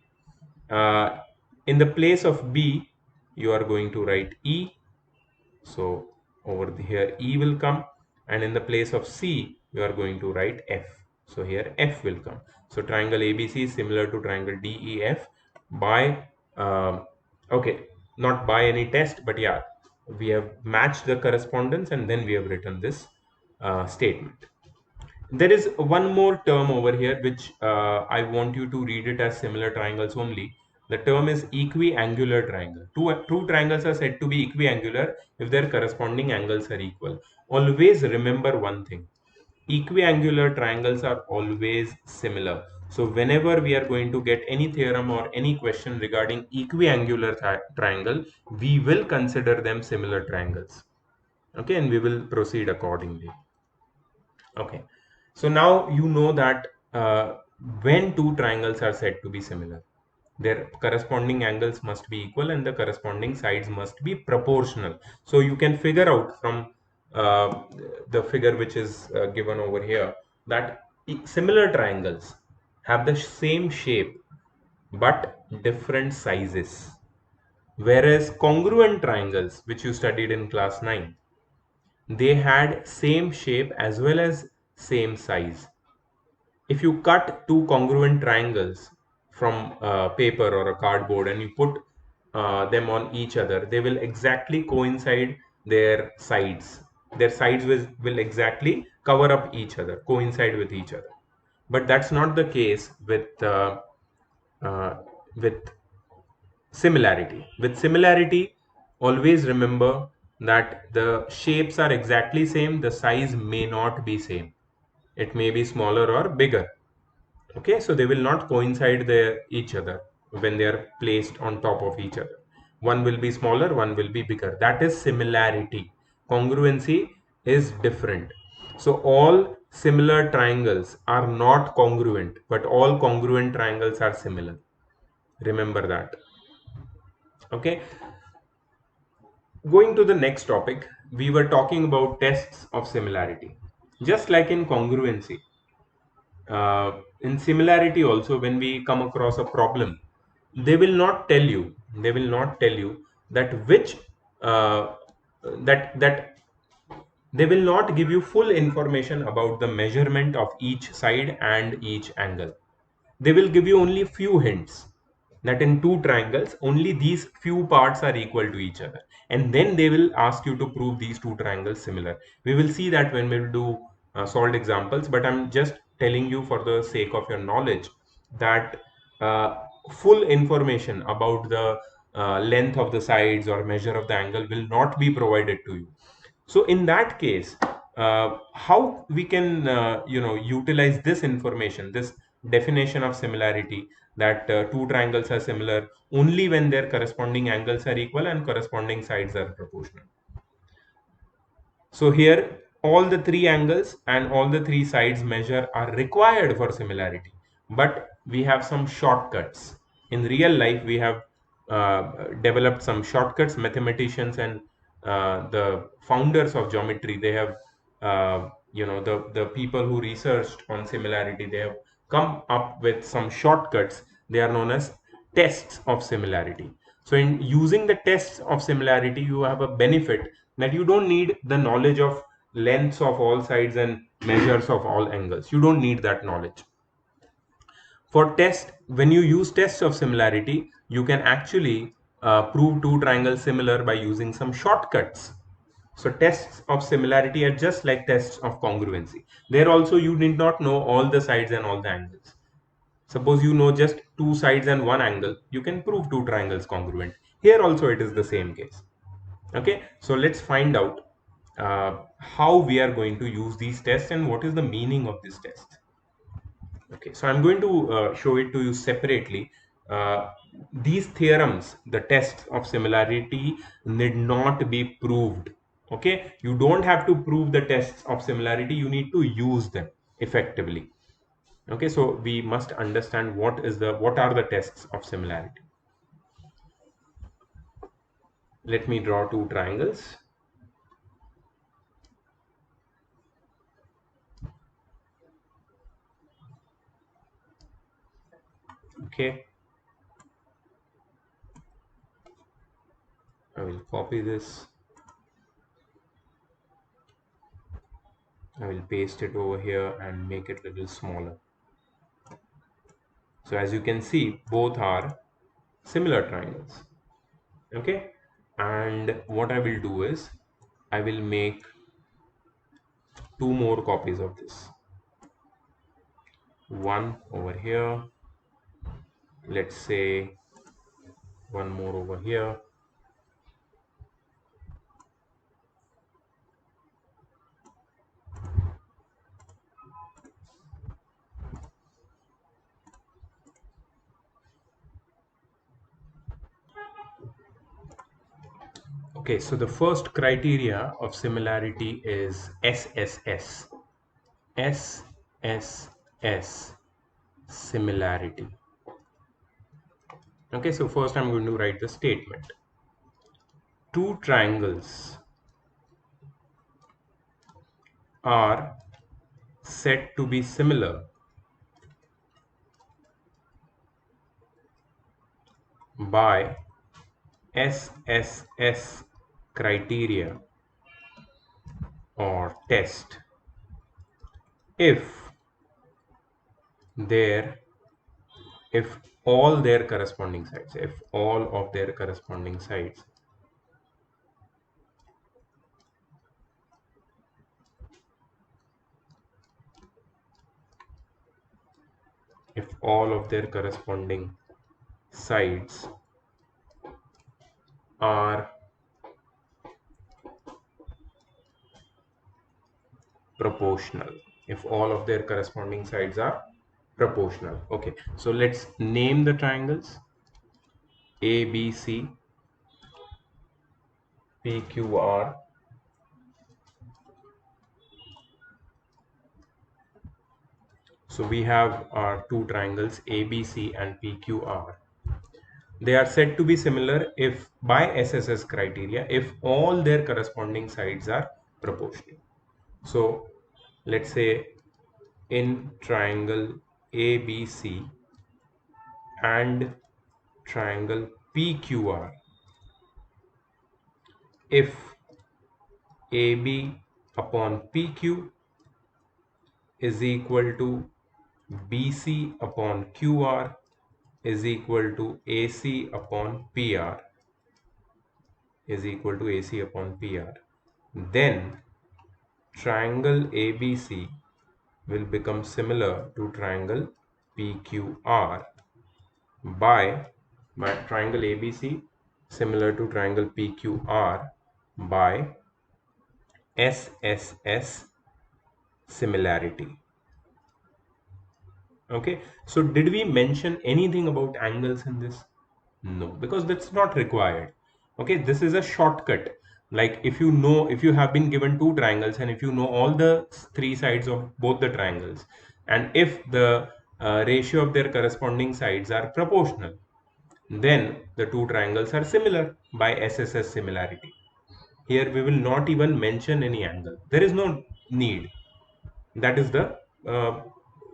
In the place of B, you are going to write E. So over here E will come, and in the place of C you are going to write F. So here F will come. So triangle ABC is similar to triangle DEF by okay, not by any test, but yeah, we have matched the correspondence and then we have written this statement. There is one more term over here which I want you to read it as similar triangles only. The term is equiangular triangle. Two triangles are said to be equiangular if their corresponding angles are equal. Always remember one thing. Equiangular triangles are always similar. So whenever we are going to get any theorem or any question regarding equiangular triangle, we will consider them similar triangles. Okay, and we will proceed accordingly. Okay, so now you know that when two triangles are said to be similar, their corresponding angles must be equal and the corresponding sides must be proportional. So you can figure out from uh, the figure which is given over here that similar triangles have the same shape but different sizes, whereas congruent triangles, which you studied in class 9, they had same shape as well as same size. If you cut two congruent triangles from paper or a cardboard and you put them on each other, they will exactly coincide their sides. Their sides will exactly cover up each other, coincide with each other. But that's not the case uh, with similarity. With similarity, always remember that the shapes are exactly same, the size may not be same. It may be smaller or bigger. Okay, so they will not coincide each other when they are placed on top of each other. One will be smaller, one will be bigger. That is similarity. Congruency is different. So all similar triangles are not congruent, but all congruent triangles are similar. Remember that. Okay, going to the next topic, we were talking about tests of similarity. Just like in congruency, in similarity also, when we come across a problem, they will not tell you that which uh, that they will not give you full information about the measurement of each side and each angle. They will give you only few hints that in two triangles only these few parts are equal to each other, and then they will ask you to prove these two triangles similar. We will see that when we will do solved examples, but I'm just telling you for the sake of your knowledge that uh, full information about the length of the sides or measure of the angle will not be provided to you. So in that case, how we can utilize this information, this definition of similarity, that two triangles are similar only when their corresponding angles are equal and corresponding sides are proportional. So here all the three angles and all the three sides measure are required for similarity, but we have some shortcuts. In real life, we have developed some shortcuts. Mathematicians and the founders of geometry, they have, the people who researched on similarity, they have come up with some shortcuts. They are known as tests of similarity. So in using the tests of similarity, you have a benefit that you don't need the knowledge of lengths of all sides and measures of all angles. You don't need that knowledge. For test, when you use tests of similarity, you can actually prove two triangles similar by using some shortcuts. So tests of similarity are just like tests of congruency. There also you need not know all the sides and all the angles. Suppose you know just two sides and one angle, you can prove two triangles congruent. Here also it is the same case. Okay, so let's find out how we are going to use these tests and what is the meaning of this test. Okay, so I'm going to show it to you separately. These theorems, the tests of similarity, need not be proved. Okay, you don't have to prove the tests of similarity, you need to use them effectively. Okay, so we must understand what are the tests of similarity. Let me draw two triangles. Okay, I will copy this. I will paste it over here and make it a little smaller. So as you can see, both are similar triangles. Okay, and what I will do is I will make two more copies of this. One over here. Let's say one more over here. Okay, so the first criteria of similarity is SSS. SSS, similarity. Okay, so first I'm going to write the statement. Two triangles are said to be similar by SSS criteria or test if their if all their corresponding sides, if all of their corresponding sides if all of their corresponding sides are proportional, if all of their corresponding sides are proportional. Okay, so let's name the triangles ABC, PQR. So we have our two triangles ABC and PQR. They are said to be similar if by SSS criteria if all their corresponding sides are proportional. So let's say in triangle ABC and triangle PQR, if AB upon PQ is equal to BC upon QR is equal to AC upon PR is equal to AC upon PR, then triangle ABC will become similar to triangle PQR by triangle ABC similar to triangle PQR by SSS similarity. Okay, so did we mention anything about angles in this? No, because that's not required. Okay, this is a shortcut. Like if you know, if you have been given two triangles and if you know all the three sides of both the triangles, and if the ratio of their corresponding sides are proportional, then the two triangles are similar by SSS similarity. Here we will not even mention any angle. There is no need. That is the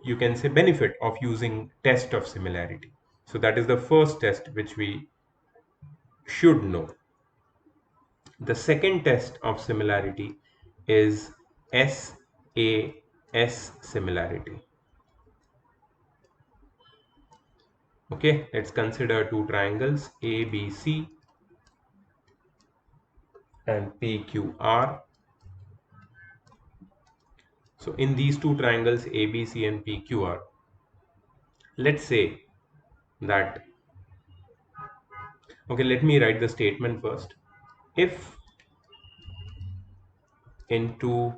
you can say benefit of using test of similarity. So that is the first test which we should know. The second test of similarity is SAS similarity. Okay, let's consider two triangles ABC and PQR. So in these two triangles ABC and PQR, let's say that, okay, let me write the statement first. If in two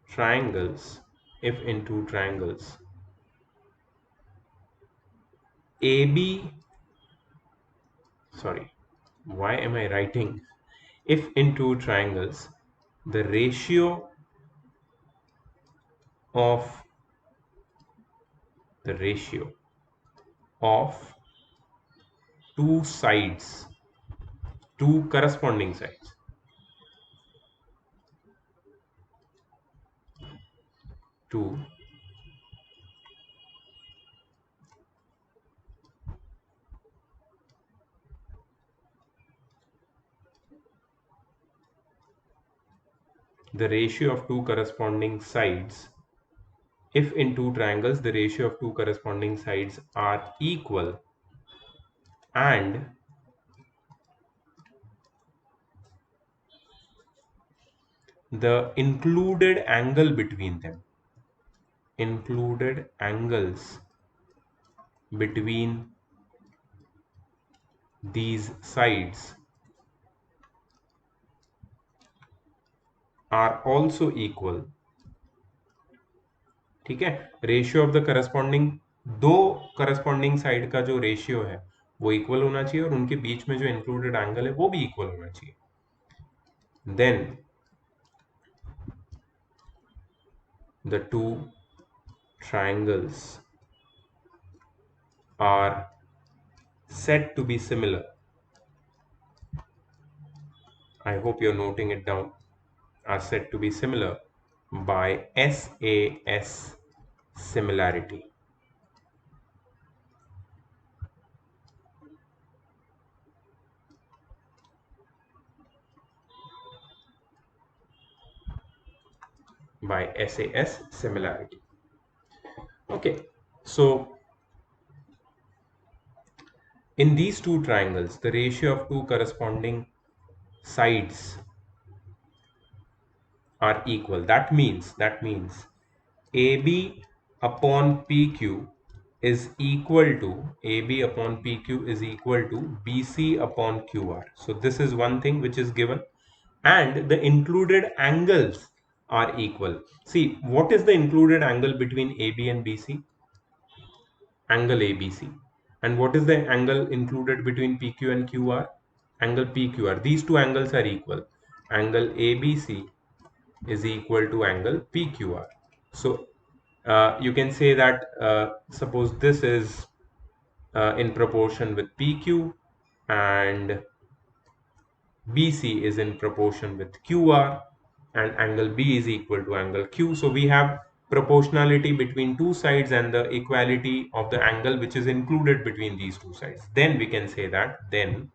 triangles, if in two triangles AB, sorry, why am I writing? If in two triangles the of ratio of two sides, two corresponding sides, to the ratio of two corresponding sides, if in two triangles the ratio of two corresponding sides are equal and the included angle between them, included angles between these sides are also equal, ठीक है, ratio of the corresponding, दो corresponding side का जो ratio है वो equal होना चाहिए और उनके बीच में जो इंक्लूडेड एंगल है वो भी इक्वल होना चाहिए, then the two triangles are said to be similar. I hope you're noting it down. Are said to be similar by SAS similarity. By SAS similarity. Okay, so in these two triangles, the ratio of two corresponding sides are equal. That means AB upon PQ is equal to BC upon QR. So this is one thing which is given, and the included angles are equal. See, what is the included angle between AB and BC? Angle ABC. And what is the angle included between PQ and QR? Angle PQR. These two angles are equal. Angle ABC is equal to angle PQR. So you can say that suppose this is in proportion with PQ and BC is in proportion with QR and angle B is equal to angle Q. So we have proportionality between two sides and the equality of the angle which is included between these two sides. Then we can say that then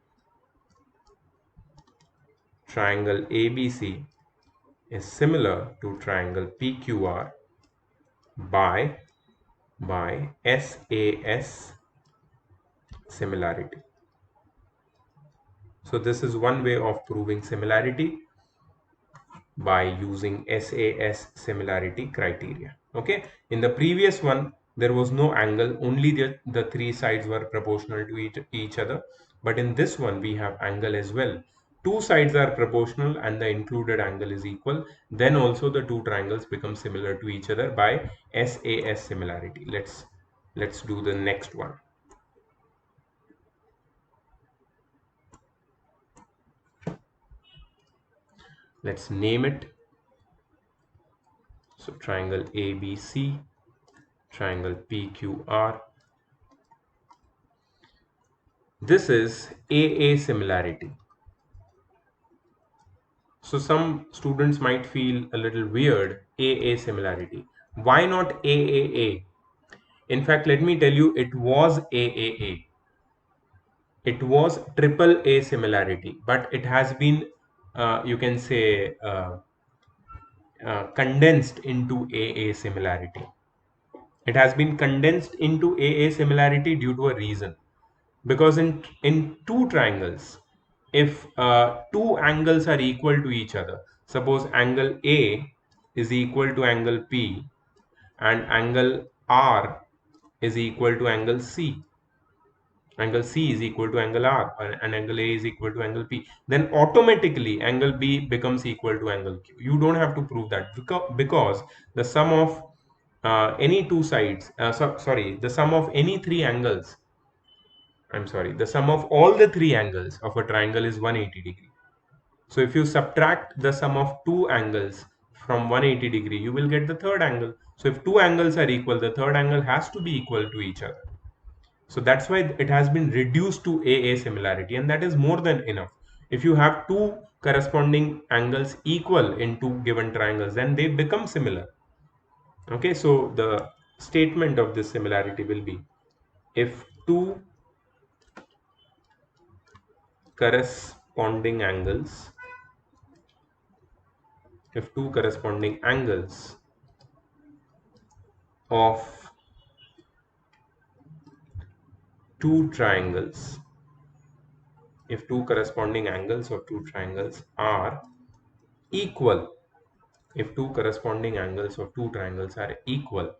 triangle ABC is similar to triangle PQR by SAS similarity. So this is one way of proving similarity by using SAS similarity criteria. Okay, in the previous one there was no angle, only the three sides were proportional to each other, but in this one we have angle as well. Two sides are proportional and the included angle is equal, then also the two triangles become similar to each other by SAS similarity. Let's do the next one. Let's name it. So triangle ABC, triangle PQR. This is AA similarity. So some students might feel a little weird, AA similarity. Why not AAA? In fact, let me tell you, it was AAA. It was triple A similarity, but it has been, you can say, condensed into AA similarity. It has been condensed into AA similarity due to a reason. Because in two triangles, if two angles are equal to each other, suppose angle A is equal to angle P and angle R is equal to angle C, angle C is equal to angle R, and angle A is equal to angle P, then automatically angle B becomes equal to angle Q. You don't have to prove that because the sum of any two sides, sorry, the sum of any three angles, I'm sorry, the sum of all the three angles of a triangle is 180 degree. So if you subtract the sum of two angles from 180 degree, you will get the third angle. So if two angles are equal, the third angle has to be equal to each other. So that's why it has been reduced to AA similarity, and that is more than enough. If you have two corresponding angles equal in two given triangles, then they become similar. Okay, so the statement of this similarity will be, if two corresponding angles, if two corresponding angles of two triangles, if two corresponding angles of two triangles are equal, if two corresponding angles of two triangles are equal,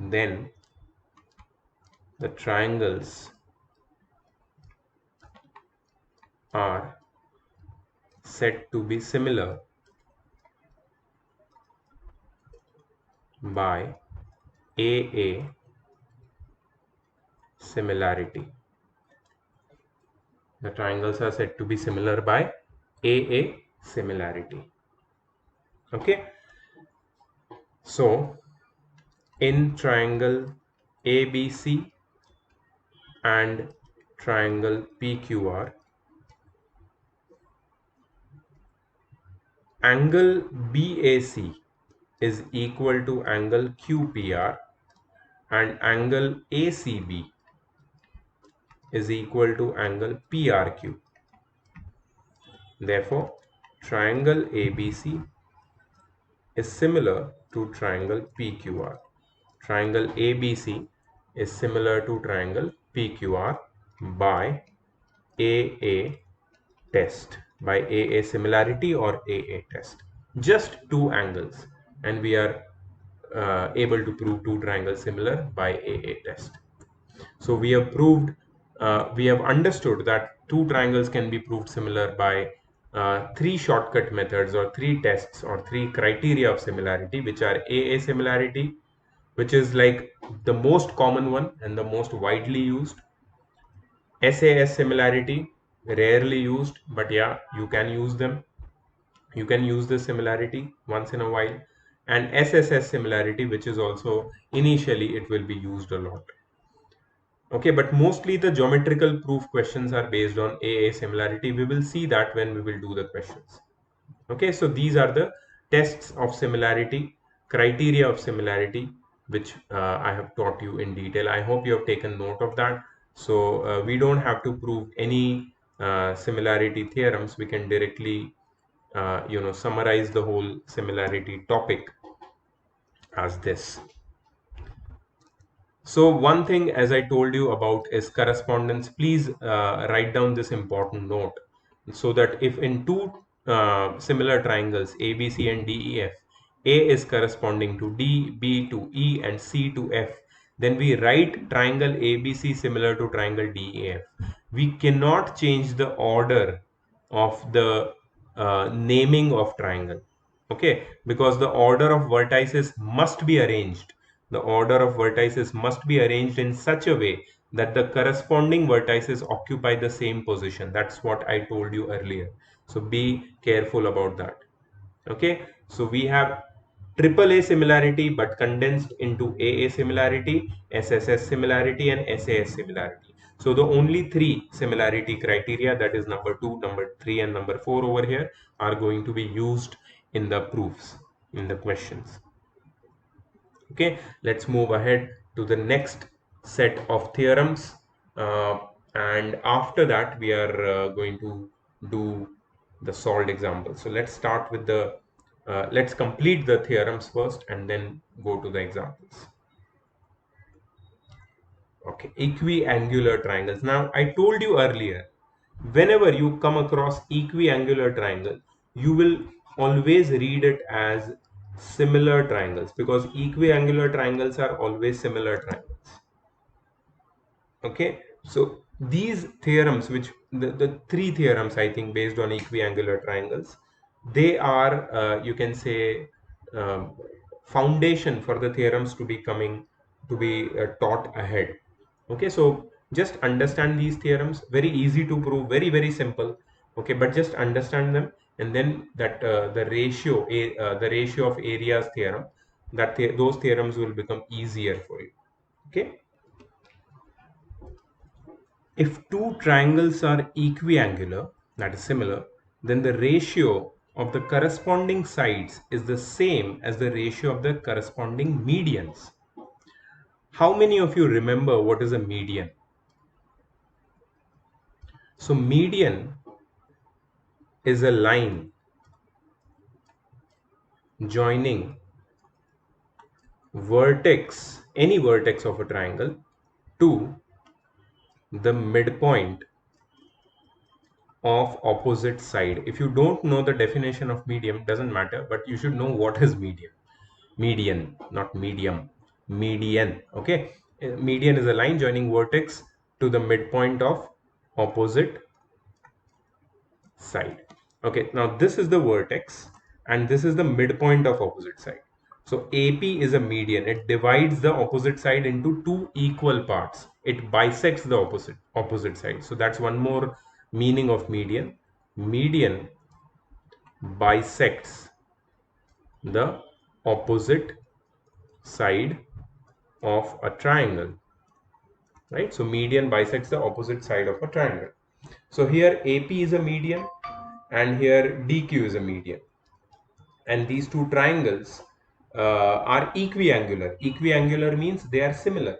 then the triangles are said to be similar by AA similarity. The triangles are said to be similar by AA similarity. Okay, so in triangle ABC and triangle PQR, angle BAC is equal to angle QPR and angle ACB is equal to angle PRQ. Therefore, triangle ABC is similar to triangle PQR. Triangle ABC is similar to triangle PQR by AA test, by AA similarity or AA test. Just two angles, and we are able to prove two triangles similar by AA test. So we have proved, we have understood that two triangles can be proved similar by three shortcut methods or three tests or three criteria of similarity, which are AA similarity, which is like the most common one and the most widely used. SAS similarity, rarely used, but yeah, you can use them. You can use this similarity once in a while. And SSS similarity, which is also initially it will be used a lot. Okay, but mostly the geometrical proof questions are based on AA similarity. We will see that when we will do the questions. Okay, so these are the tests of similarity, criteria of similarity, which I have taught you in detail. I hope you have taken note of that. So we don't have to prove any similarity theorems. We can directly, summarize the whole similarity topic as this. So one thing, as I told you about, is correspondence. Please write down this important note, so that if in two similar triangles ABC and DEF, A is corresponding to D, B to E, and C to F, then we write triangle ABC similar to triangle DEF. We cannot change the order of the naming of triangle. Okay, because the order of vertices must be arranged. The order of vertices must be arranged in such a way that the corresponding vertices occupy the same position. That's what I told you earlier. So be careful about that. Okay, so we have AAA similarity but condensed into AA similarity, SSS similarity, and SAS similarity. So the only three similarity criteria, that is number 2, number 3, and number 4 over here, are going to be used in the proofs, in the questions. Okay, let's move ahead to the next set of theorems, and after that we are going to do the solved example. So let's start with the let's complete the theorems first and then go to the examples. Okay, equiangular triangles. Now I told you earlier whenever you come across equiangular triangle, you will always read it as similar triangles, because equiangular triangles are always similar triangles. Okay, so these theorems, which the three theorems, I think, based on equiangular triangles, they are you can say foundation for the theorems to be coming to be taught ahead. Okay, so just understand these theorems, very easy to prove, very simple. Okay, but just understand them, and then that the ratio of areas theorem, those theorems will become easier for you. Okay. If two triangles are equiangular, that is similar, then the ratio of the corresponding sides is the same as the ratio of the corresponding medians. How many of you remember what is a median? So median is a line joining any vertex of a triangle, to the midpoint of opposite side. If you don't know the definition of median, doesn't matter, but you should know what is median, not medium, median. Okay, median is a line joining vertex to the midpoint of opposite side. Okay, now this is the vertex and this is the midpoint of opposite side. So AP is a median. It divides the opposite side into two equal parts. It bisects the opposite side. So that's one more meaning of median. Median bisects the opposite side of a triangle, right? So median bisects the opposite side of a triangle. So here AP is a median and here DQ is a median, and these two triangles are equiangular. Equiangular means they are similar,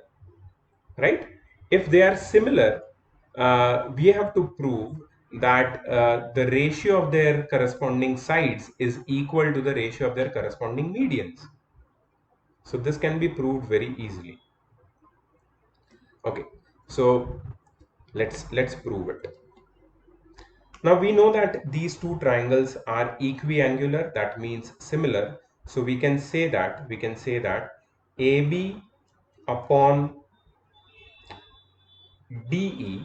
right? If they are similar, we have to prove that the ratio of their corresponding sides is equal to the ratio of their corresponding medians. So this can be proved very easily. Okay, so let's prove it. Now we know that these two triangles are equiangular, that means similar. So we can say that AB upon DE,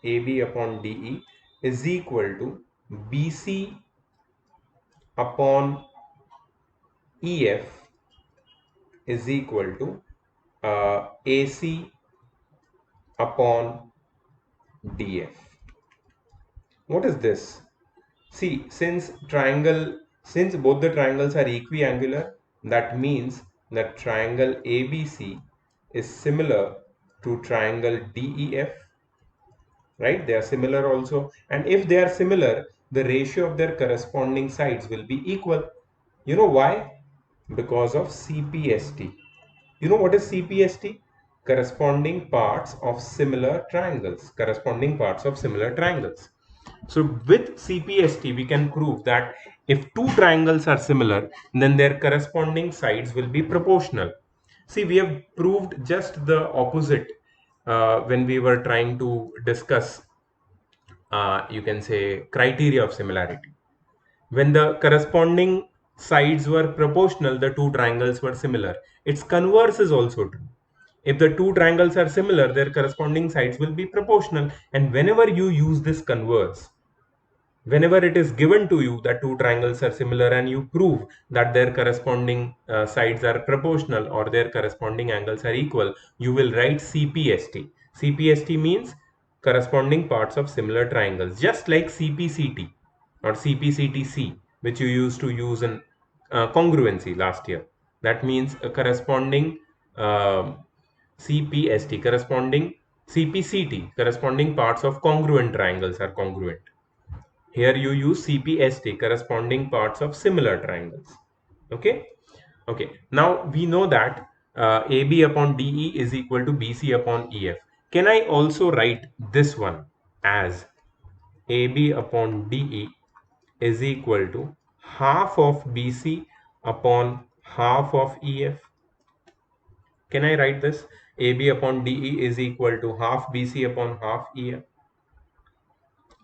AB upon DE is equal to BC upon EF is equal to AC upon DF. What is this? See, since both the triangles are equiangular, that means that triangle ABC is similar to triangle DEF, right? They are similar also. And if they are similar, the ratio of their corresponding sides will be equal. You know why? Because of CPST. You know what is CPST? Corresponding parts of similar triangles. Corresponding parts of similar triangles. So with CPST, we can prove that if two triangles are similar, then their corresponding sides will be proportional. See, we have proved just the opposite when we were trying to discuss, you can say, criteria of similarity. When the corresponding sides were proportional, the two triangles were similar. Its converse is also true. If the two triangles are similar, their corresponding sides will be proportional. And whenever you use this converse, whenever it is given to you that two triangles are similar and you prove that their corresponding sides are proportional or their corresponding angles are equal, you will write CPST. CPST means corresponding parts of similar triangles, just like CPCT or CPCTC, which you used to use in congruency last year. That means a corresponding CPST, corresponding CPCT, corresponding parts of congruent triangles are congruent. Here you use CPST, corresponding parts of similar triangles. Okay. Okay. Now we know that AB upon DE is equal to BC upon EF. Can I also write this one as AB upon DE is equal to half of BC upon half of EF? Can I write this? AB upon DE is equal to half BC upon half EF.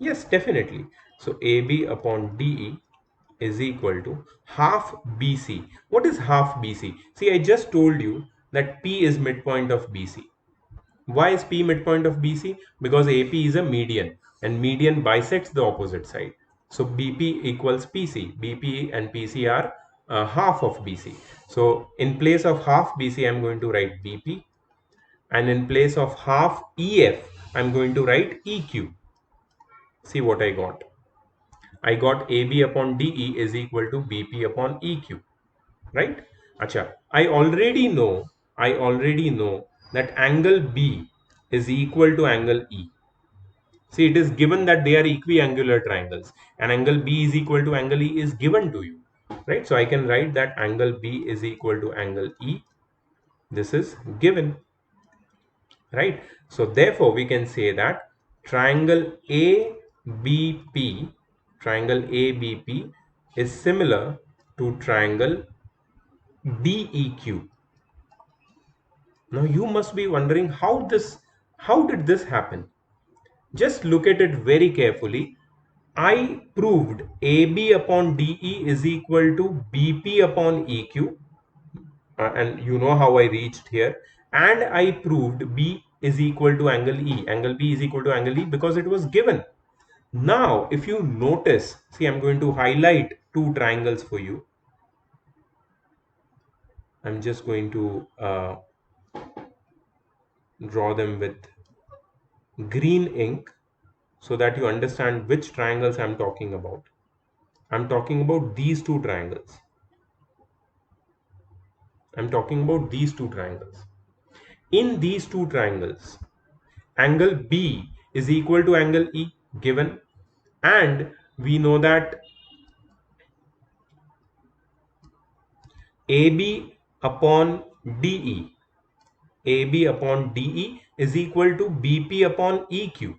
Yes, definitely. So AB upon DE is equal to half BC. What is half BC? See, I just told you that P is midpoint of BC. Why is P midpoint of BC? Because AP is a median and median bisects the opposite side. So BP equals PC. BP and PC are half of BC. So in place of half BC, I'm going to write BP, and in place of half EF, I'm going to write EQ. See what I got. I got AB upon DE is equal to BP upon EQ, right? Acha, I already know that angle B is equal to angle E. See, it is given that they are equiangular triangles, and angle B is equal to angle E is given to you, right? So I can write that angle B is equal to angle E. This is given, right? So therefore we can say that triangle ABP, triangle ABP is similar to triangle DEQ. Now you must be wondering how did this happen? Just look at it very carefully. I proved AB upon DE is equal to BP upon EQ, and you know how I reached here. And I proved B is equal to angle E. Angle B is equal to angle E because it was given. Now, if you notice, see, I'm going to highlight two triangles for you. I'm just going to draw them with green ink so that you understand which triangles I'm talking about. I'm talking about these two triangles. I'm talking about these two triangles. In these two triangles, angle B is equal to angle E given, and we know that AB upon DE, AB upon DE is equal to BP upon EQ,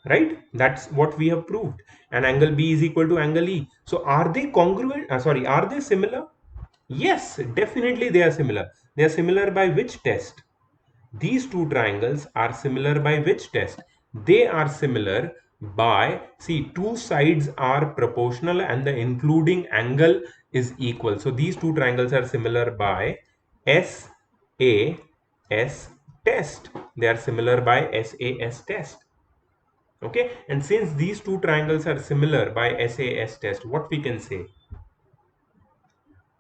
right? That's what we have proved. And angle B is equal to angle E. So are they congruent? Sorry, are they similar? Yes, definitely they are similar. They are similar by which test? These two triangles are similar by which test? They are similar by, see, two sides are proportional and the including angle is equal. So these two triangles are similar by SAS test. They are similar by SAS test. Okay, and since these two triangles are similar by SAS test, what we can say?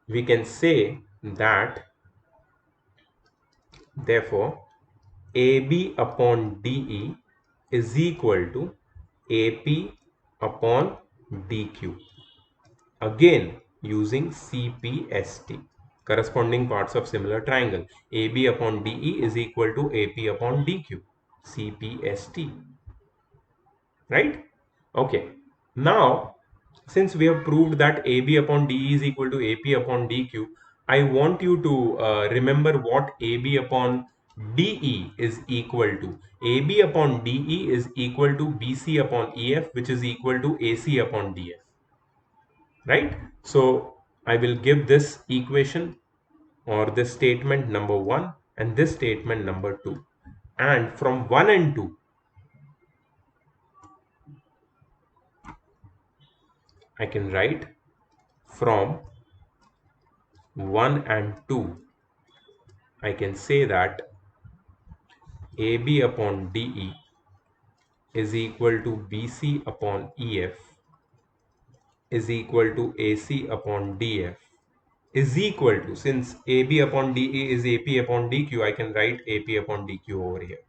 We can say that therefore AB upon DE is equal to AP upon DQ. Again, using CPST, corresponding parts of similar triangle. AB upon DE is equal to AP upon DQ. CPST. Right? Okay. Now, since we have proved that AB upon DE is equal to AP upon DQ, I want you to remember what AB upon DE is equal to. AB upon DE is equal to BC upon EF, which is equal to AC upon DF. Right? So, I will give this equation or this statement number 1 and this statement number 2. And from 1 and 2, I can write from 1 and 2, I can say that AB upon DE is equal to BC upon EF is equal to AC upon DF is equal to, since AB upon DE is AP upon DQ, I can write AP upon DQ over here.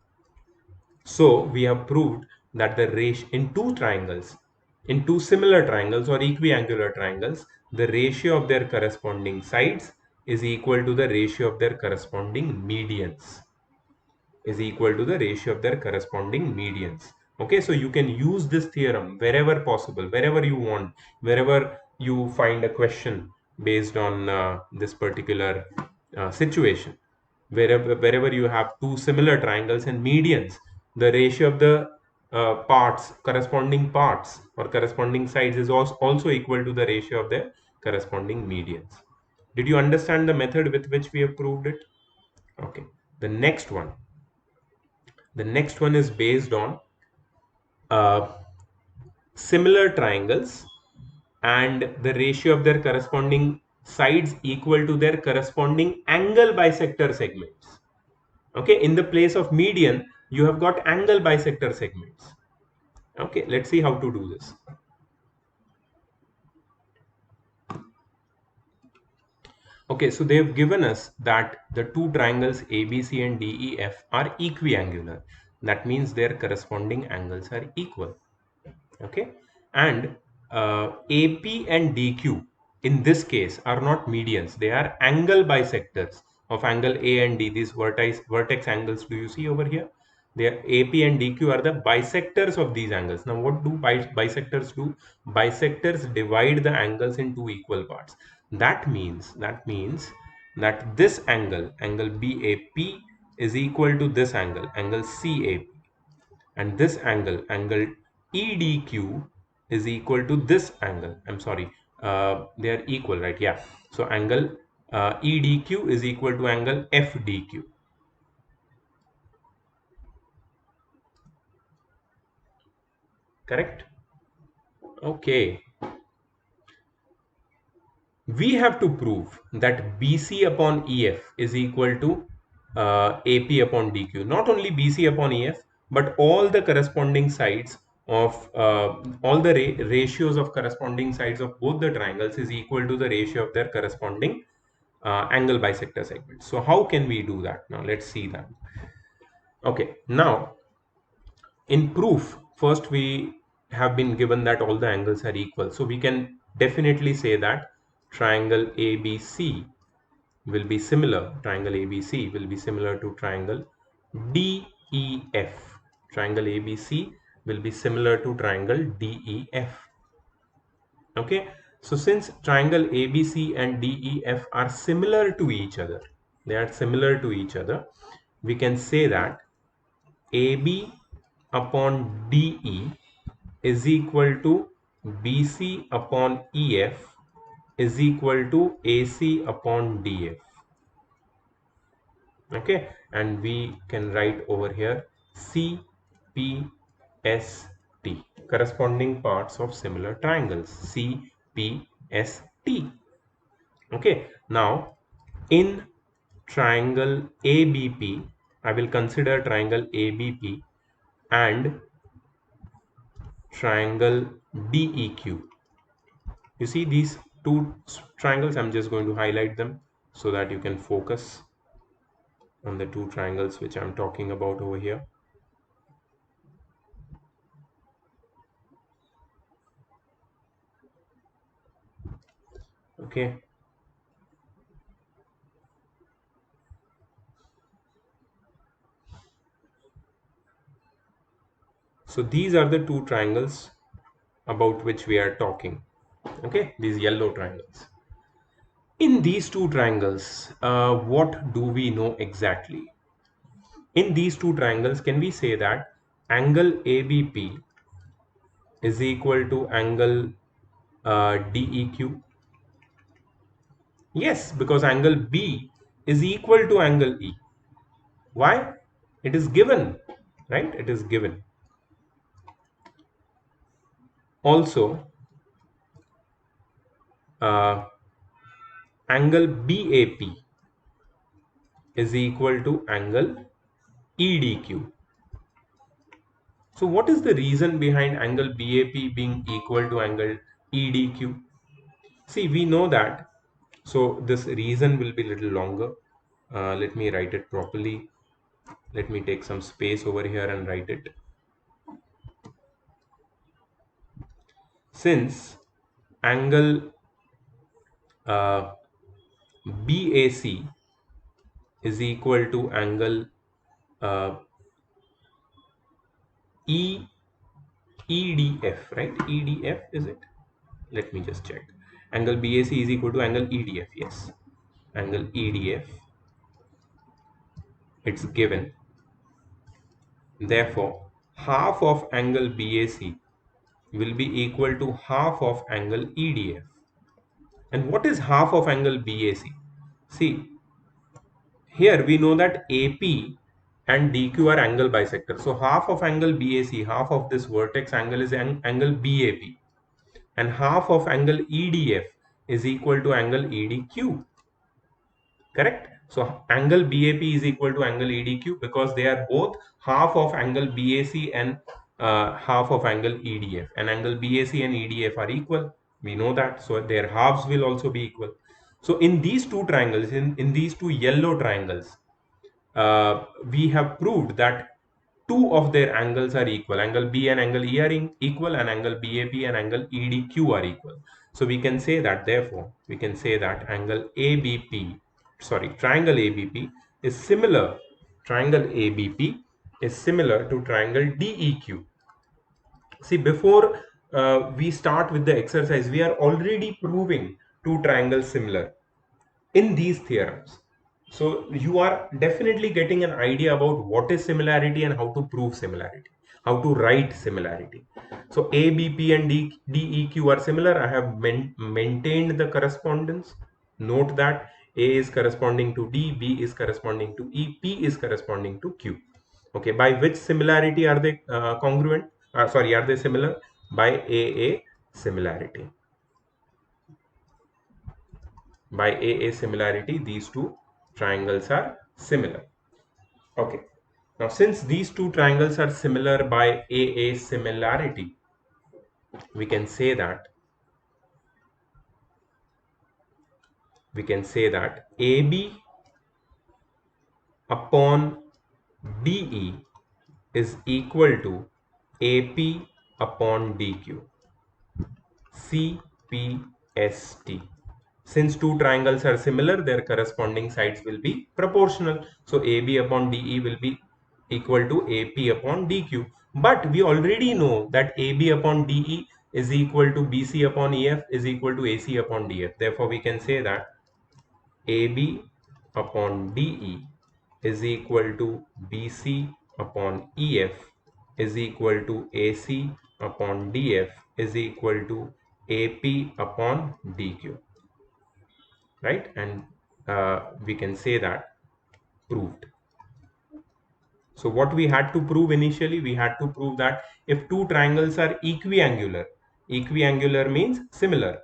So we have proved that the ratio in two similar triangles or equiangular triangles, the ratio of their corresponding sides is equal to the ratio of their corresponding medians. Is equal to the ratio of their corresponding medians. Okay, so you can use this theorem wherever possible, wherever you want, wherever you find a question based on this particular situation. Wherever you have two similar triangles and medians, the ratio of the corresponding parts or corresponding sides is also equal to the ratio of their corresponding medians. Did you understand the method with which we have proved it? Okay, the next one is based on similar triangles and the ratio of their corresponding sides equal to their corresponding angle bisector segments. Okay, in the place of median, you have got angle bisector segments. Okay, let's see how to do this. Okay, so they've given us that the two triangles ABC and DEF are equiangular. That means their corresponding angles are equal. Okay, and AP and DQ in this case are not medians, they are angle bisectors of angle A and D. These vertex angles, do you see over here? They are AP and DQ are the bisectors of these angles. Now what do bisectors do? Bisectors divide the angles into equal parts. That means that this angle BAP is equal to this angle CAP, and this angle EDQ is equal to this angle. I'm sorry, they are equal, right? Yeah, so angle EDQ is equal to angle FDQ. Correct? Okay, we have to prove that BC upon EF is equal to AP upon DQ. Not only BC upon EF, but all the corresponding sides of all the ratios of corresponding sides of both the triangles is equal to the ratio of their corresponding angle bisector segments. So how can we do that? Now let's see that. Okay, now in proof, first we have been given that all the angles are equal. So we can definitely say that triangle ABC will be similar, triangle ABC will be similar to triangle DEF. Triangle ABC will be similar to triangle DEF. Okay, so since triangle ABC and DEF are similar to each other, they are similar to each other, we can say that AB upon DE is equal to BC upon EF is equal to AC upon DF. Okay, and we can write over here CPST, corresponding parts of similar triangles, CPST. Okay, now in triangle ABP, I will consider triangle ABP and triangle DEQ. You see these two triangles, I'm just going to highlight them so that you can focus on the two triangles which I'm talking about over here. Okay, so these are the two triangles about which we are talking. Okay, these yellow triangles. In these two triangles, what do we know exactly? In these two triangles, can we say that angle ABP is equal to angle DEQ? Yes, because angle B is equal to angle E. Why? It is given, right? It is given. Also, uh, angle BAP is equal to angle EDQ. So what is the reason behind angle BAP being equal to angle EDQ? See, we know that. So this reason will be a little longer. Let me write it properly. Let me take some space over here and write it. Since angle BAC is equal to angle uh, EDF, right? EDF is it? Let me just check. Angle BAC is equal to angle EDF. Yes, angle EDF. It's given. Therefore, half of angle BAC will be equal to half of angle EDF. And what is half of angle BAC? See, here we know that AP and DQ are angle bisectors. So half of angle BAC, half of this vertex angle is angle BAP, and half of angle EDF is equal to angle EDQ. Correct? So angle BAP is equal to angle EDQ because they are both half of angle BAC and half of angle EDF. And angle BAC and EDF are equal. We know that. So their halves will also be equal. So in these two triangles, in these two yellow triangles, we have proved that two of their angles are equal. Angle B and angle E are equal, and angle BAP and angle EDQ are equal. So we can say that, therefore, we can say that angle ABP, sorry, triangle ABP is similar, triangle ABP is similar to triangle DEQ. See, before we start with the exercise, we are already proving two triangles similar in these theorems. So you are definitely getting an idea about what is similarity and how to prove similarity, how to write similarity. So A, B, P and D, E, Q are similar. I have maintained the correspondence. Note that A is corresponding to D, B is corresponding to E, P is corresponding to Q. Okay, by which similarity are they congruent? Sorry, are they similar? By AA similarity. By AA similarity, these two triangles are similar. Okay. Now, since these two triangles are similar by AA similarity, we can say that AB upon DE is equal to AP upon DQ. CPST. Since two triangles are similar, their corresponding sides will be proportional. So AB upon DE will be equal to AP upon DQ. But we already know that AB upon DE is equal to BC upon EF is equal to AC upon DF. Therefore, we can say that AB upon DE is equal to BC upon EF is equal to AC upon DF is equal to AP upon DQ, right? And we can say that proved. So what we had to prove initially, we had to prove that if two triangles are equiangular means similar,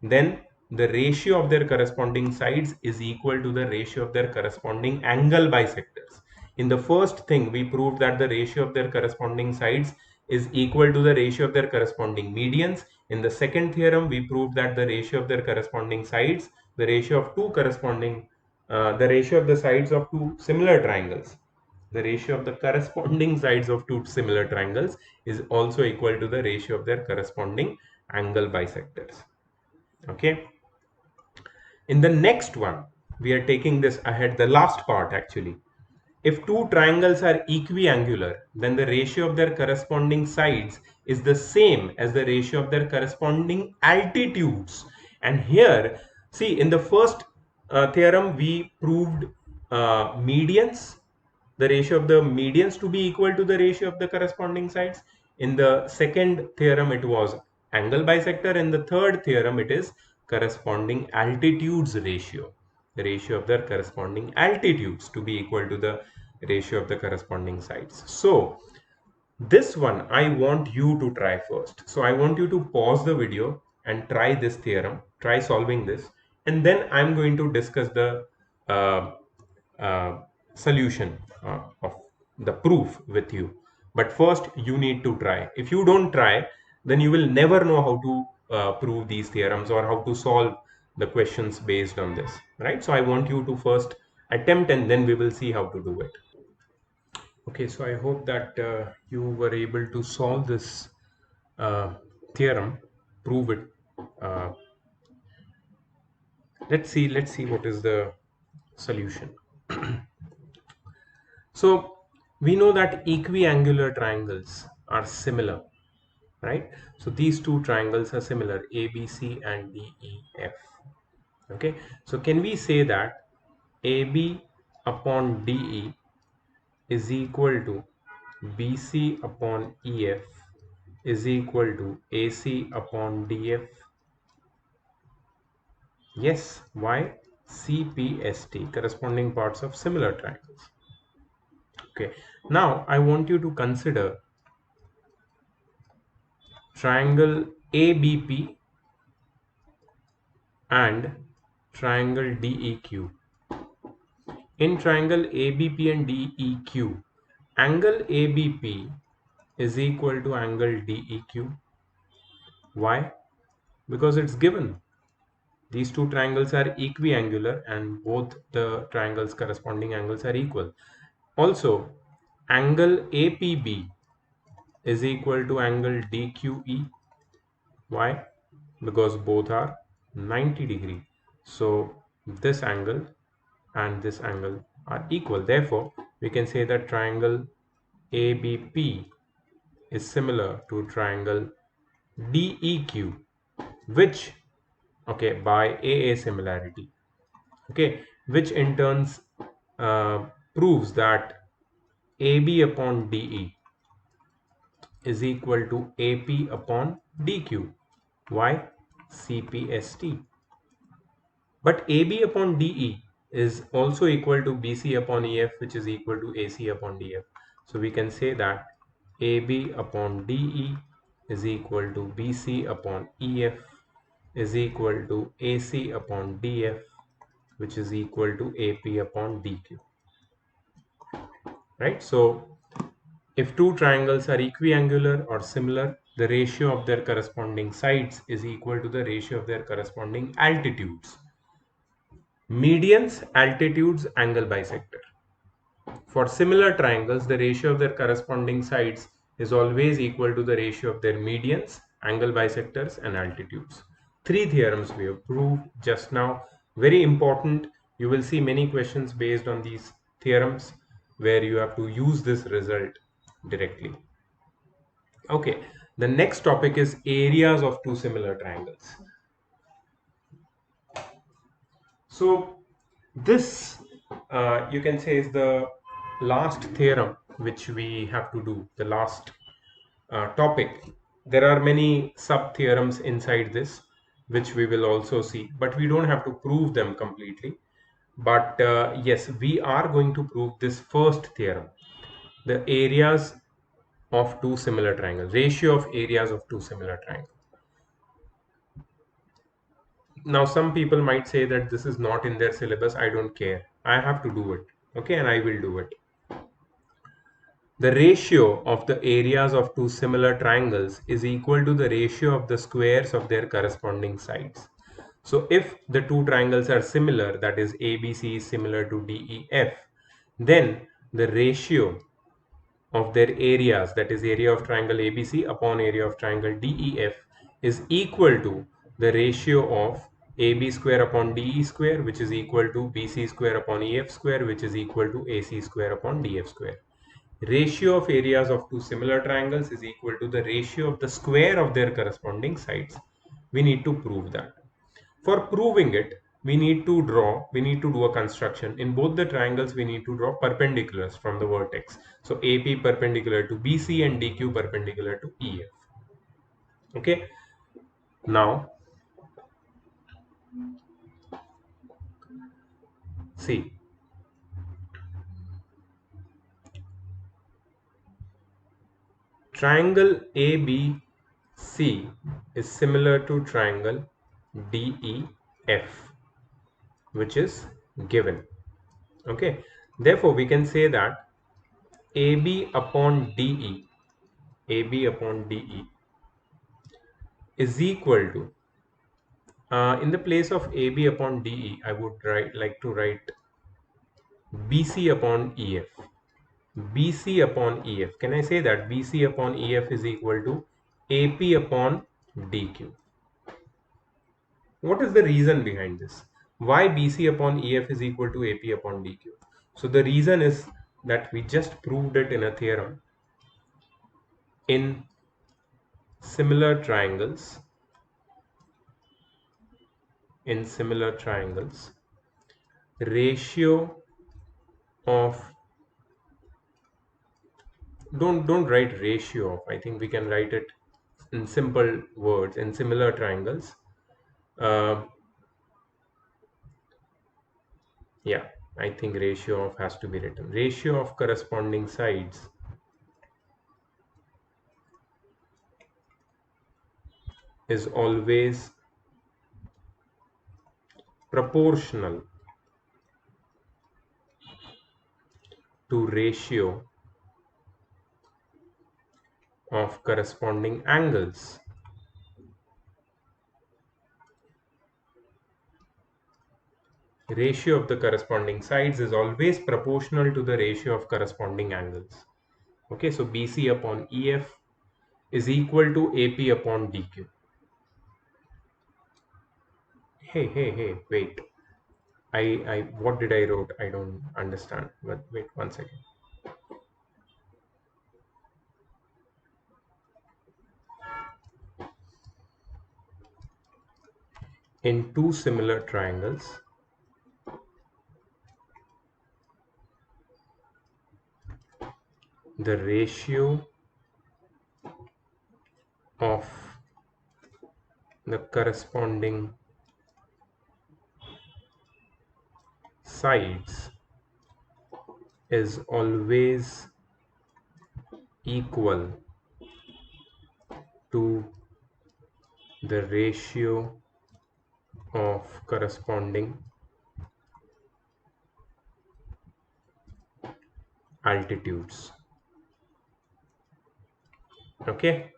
then the ratio of their corresponding sides is equal to the ratio of their corresponding angle bisectors. In the first thing, we proved that the ratio of their corresponding sides is equal to the ratio of their corresponding medians. In the second theorem, we proved that the ratio of their corresponding sides, the ratio of two corresponding, the ratio of the sides of two similar triangles, the ratio of the corresponding sides of two similar triangles is also equal to the ratio of their corresponding angle bisectors. Okay. In the next one, we are taking this ahead, the last part actually. If two triangles are equiangular, then the ratio of their corresponding sides is the same as the ratio of their corresponding altitudes. And here, see, in the first theorem, we proved medians, the ratio of the medians to be equal to the ratio of the corresponding sides. In the second theorem, it was angle bisector. In the third theorem, it is corresponding altitudes ratio, the ratio of their corresponding altitudes to be equal to the ratio of the corresponding sides. So this one I want you to try first. So I want you to pause the video and try this theorem, try solving this, and then I'm going to discuss the uh, solution of the proof with you. But first you need to try. If you don't try, then you will never know how to prove these theorems or how to solve the questions based on this, right? So I want you to first attempt and then we will see how to do it. Okay, so I hope that you were able to solve this theorem, prove it. Uh, let's see what is the solution. So we know that equiangular triangles are similar, right? So these two triangles are similar, ABC and DEF. Okay, so can we say that AB upon DE is equal to BC upon EF is equal to AC upon DF? Yes. Why? CPST, corresponding parts of similar triangles. Okay, now I want you to consider triangle ABP and triangle DEQ. In triangle ABP and DEQ, angle ABP is equal to angle DEQ. Why? Because it's given. These two triangles are equiangular and both the triangles corresponding angles are equal. Also, angle APB is equal to angle DQE. Why? Because both are 90 degree. So this angle and this angle are equal. Therefore, we can say that triangle ABP is similar to triangle DEQ, which, okay, by AA similarity, okay, which in turns proves that AB upon DE is equal to AP upon DQ. Why? CPST. But AB upon DE is also equal to BC upon EF, which is equal to AC upon DF. So we can say that AB upon DE is equal to BC upon EF is equal to AC upon DF, which is equal to AP upon DQ. Right? So if two triangles are equiangular or similar, the ratio of their corresponding sides is equal to the ratio of their corresponding altitudes. Medians, altitudes, angle bisector. For similar triangles, the ratio of their corresponding sides is always equal to the ratio of their medians, angle bisectors, and altitudes. Three theorems we have proved just now. Very important. You will see many questions based on these theorems where you have to use this result directly. Okay, the next topic is areas of two similar triangles. So this you can say is the last theorem which we have to do, the last topic. There are many sub theorems inside this which we will also see, but we don't have to prove them completely. But yes, we are going to prove this first theorem, the areas of two similar triangles, ratio of areas of two similar triangles. Now some people might say that this is not in their syllabus. I don't care, I have to do it, okay, and I will do it. The ratio of the areas of two similar triangles is equal to the ratio of the squares of their corresponding sides. So if the two triangles are similar, that is ABC is similar to DEF, then the ratio of their areas, that is area of triangle ABC upon area of triangle DEF, is equal to the ratio of AB square upon DE square, which is equal to BC square upon EF square, which is equal to AC square upon DF square. Ratio of areas of two similar triangles is equal to the ratio of the square of their corresponding sides. We need to prove that. For proving it, we need to do a construction. In both the triangles, we need to draw perpendiculars from the vertex. So AP perpendicular to BC and DQ perpendicular to EF. Okay. Now, see. Triangle ABC is similar to triangle DEF, which is given. Okay. Therefore, we can say that AB upon DE, AB upon DE is equal to, in the place of AB upon DE, I would like to write BC upon EF. BC upon EF. Can I say that BC upon EF is equal to AP upon DQ? What is the reason behind this? Why BC upon EF is equal to AP upon DQ? So the reason is that we just proved it in a theorem. In similar triangles, ratio of, don't write ratio of, I think we can write it in simple words. In similar triangles, uh, yeah, I think ratio of has to be written. Ratio of corresponding sides is always proportional to ratio of corresponding angles. Ratio of the corresponding sides is always proportional to the ratio of corresponding angles. Okay, so BC upon EF is equal to AP upon DQ. Hey, wait. What did I wrote? I don't understand. But wait 1 second. In two similar triangles, the ratio of the corresponding sides is always equal to the ratio of corresponding altitudes. Okay,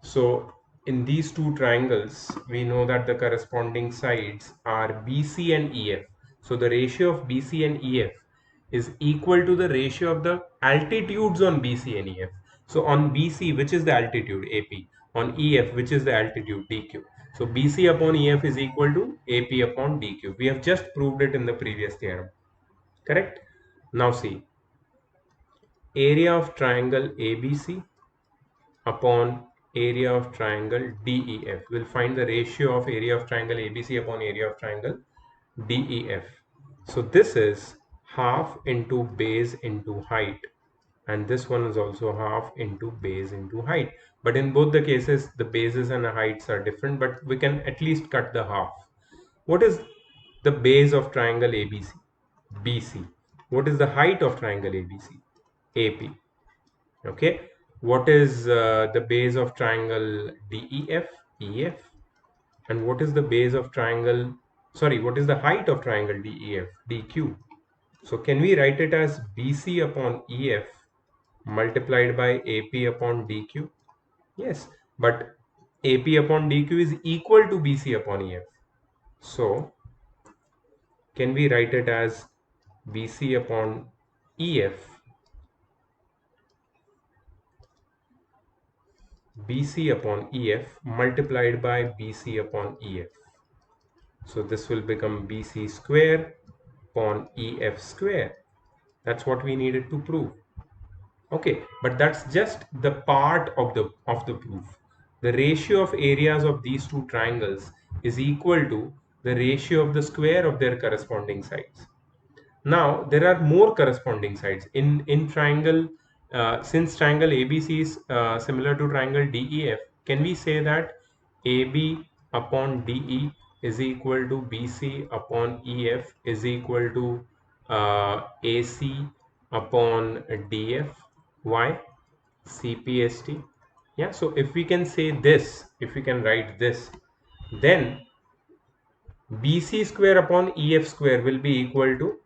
so in these two triangles, we know that the corresponding sides are BC and EF. So the ratio of BC and EF is equal to the ratio of the altitudes on BC and EF. So on BC, which is the altitude, AP, on EF, which is the altitude, DQ. So BC upon EF is equal to AP upon DQ. We have just proved it in the previous theorem. Correct? Now see, area of triangle ABC upon area of triangle DEF. We'll find the ratio of area of triangle ABC upon area of triangle DEF. So this is half into base into height, and this one is also half into base into height. But in both the cases, the bases and the heights are different, but we can at least cut the half. What is the base of triangle ABC? BC. What is the height of triangle ABC? AP. Okay, what is the base of triangle DEF? EF. And what is the base of triangle, sorry, what is the height of triangle DEF? DQ. So can we write it as BC upon EF multiplied by AP upon DQ? Yes, but AP upon DQ is equal to BC upon EF. So can we write it as BC upon EF, BC upon EF multiplied by BC upon EF? So this will become BC square upon EF square. That's what we needed to prove. Okay, but that's just the part of the proof. The ratio of areas of these two triangles is equal to the ratio of the square of their corresponding sides. Now there are more corresponding sides in triangle. Since triangle ABC is similar to triangle DEF, can we say that AB upon DE is equal to BC upon EF is equal to AC upon DF? Why? CPST. Yeah, so if we can say this, if we can write this, then BC square upon EF square will be equal to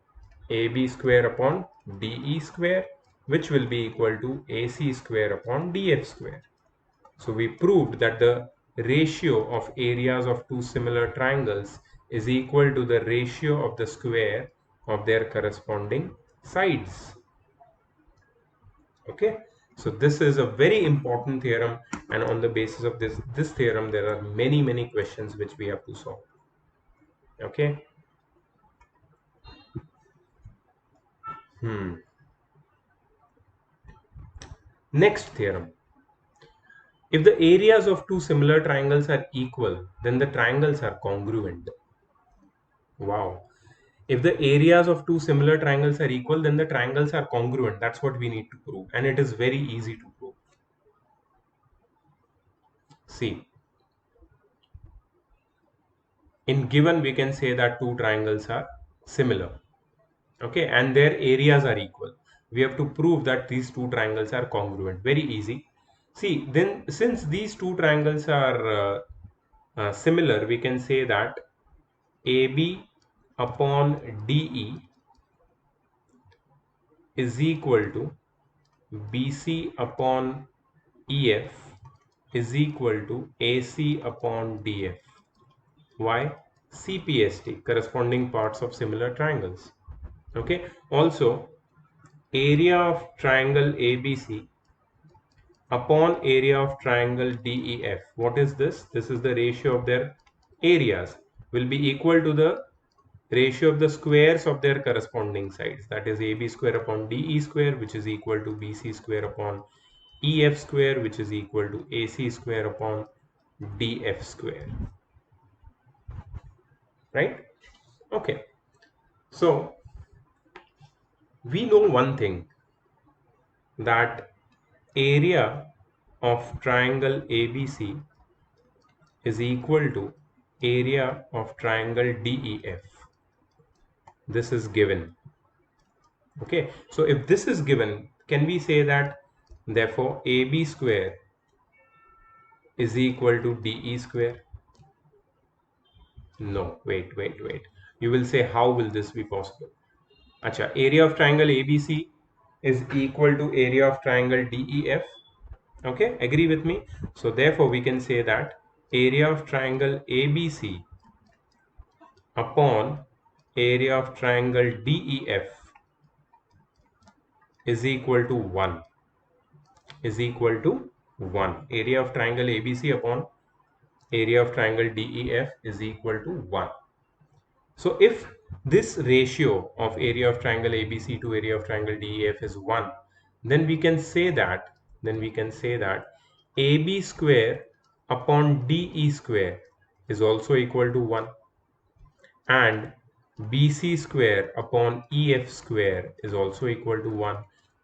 AB square upon DE square, which will be equal to AC square upon DF square. So we proved that the ratio of areas of two similar triangles is equal to the ratio of the square of their corresponding sides. Okay, so this is a very important theorem, and on the basis of this theorem there are many questions which we have to solve. Okay. Next theorem. If the areas of two similar triangles are equal, then the triangles are congruent. Wow. If the areas of two similar triangles are equal, then the triangles are congruent. That's what we need to prove. And it is very easy to prove. See, in given, we can say that two triangles are similar. Okay, and their areas are equal. We have to prove that these two triangles are congruent. Very easy. See, then since these two triangles are similar, we can say that AB upon DE is equal to BC upon EF is equal to AC upon DF. Why? CPST, corresponding parts of similar triangles. Okay. Also, area of triangle ABC upon area of triangle DEF. What is this? This is the ratio of their areas will be equal to the ratio of the squares of their corresponding sides. That is AB square upon DE square, which is equal to BC square upon EF square, which is equal to AC square upon DF square. Right? Okay. So we know one thing, that area of triangle ABC is equal to area of triangle DEF. This is given. Okay, so if this is given, can we say that therefore AB square is equal to DE square? No, wait. You will say, how will this be possible? Acha, area of triangle ABC is equal to area of triangle DEF. Okay, agree with me? So therefore we can say that area of triangle ABC upon area of triangle DEF is equal to 1. Is equal to 1. Area of triangle ABC upon area of triangle DEF is equal to 1. So if this ratio of area of triangle ABC to area of triangle DEF is 1, then we can say that AB square upon DE square is also equal to 1, and BC square upon EF square is also equal to 1,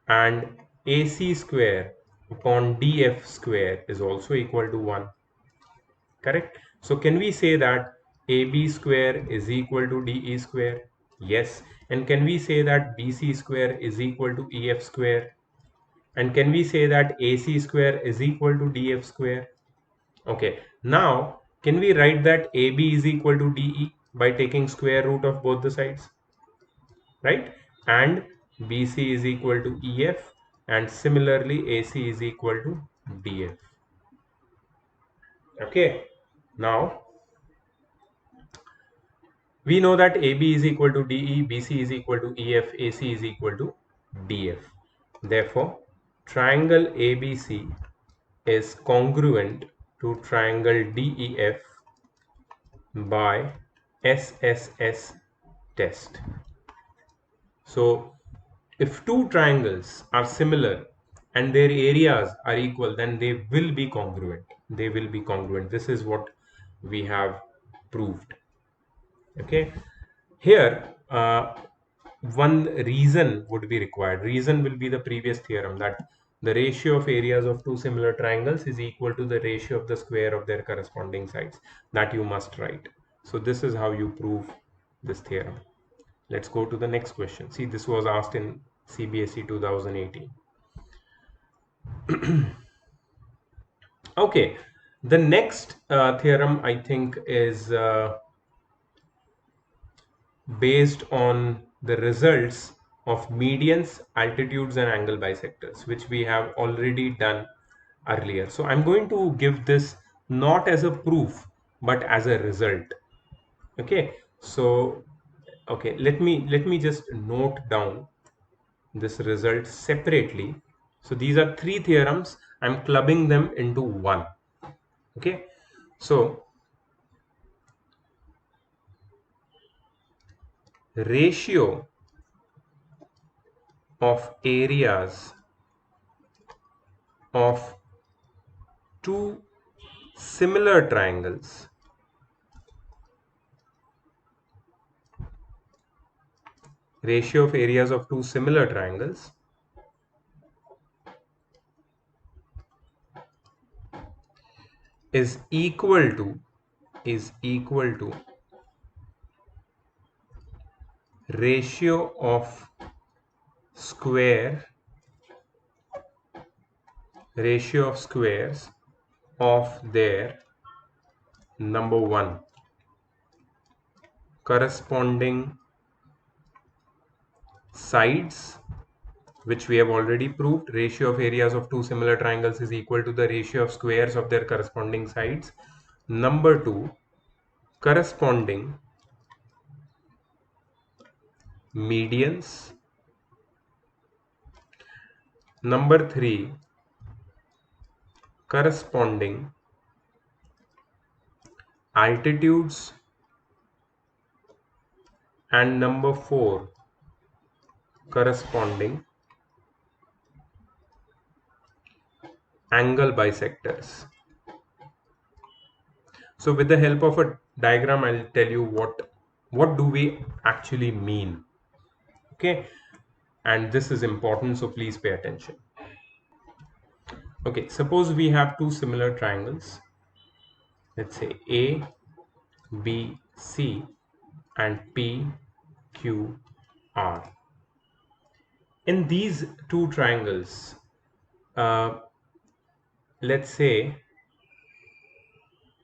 and AC square upon DF square is also equal to 1. Correct? So can we say that AB square is equal to DE square? Yes. And can we say that BC square is equal to EF square? And can we say that AC square is equal to DF square? Okay. Now, can we write that AB is equal to DE by taking square root of both the sides? Right? And BC is equal to EF, and similarly AC is equal to DF. Okay. Now, we know that AB is equal to DE, BC is equal to EF, AC is equal to DF. Therefore, triangle ABC is congruent to triangle DEF by SSS test. So, if two triangles are similar and their areas are equal, then they will be congruent. They will be congruent. This is what we have proved. Okay. Here, one reason would be required. Reason will be the previous theorem, that the ratio of areas of two similar triangles is equal to the ratio of the square of their corresponding sides. That you must write. So this is how you prove this theorem. Let's go to the next question. See, this was asked in CBSE 2018. Okay, the next theorem I think is based on the results of medians, altitudes, and angle bisectors, which we have already done earlier. So I'm going to give this not as a proof, but as a result. Okay, so okay, let me just note down this result separately. So these are three theorems. I'm clubbing them into one. Okay, so ratio of areas of two similar triangles ratio of areas of two similar triangles is equal to ratio of squares of their number 1 corresponding sides, which we have already proved. Ratio of areas of two similar triangles is equal to the ratio of squares of their corresponding sides. Number 2, corresponding medians. Number 3, corresponding altitudes. And number 4, corresponding angle bisectors. So with the help of a diagram, I'll tell you what do we actually mean. Okay, and this is important, so please pay attention. Okay, suppose we have two similar triangles. Let's say A, B, C and P, Q, R. In these two triangles, let's say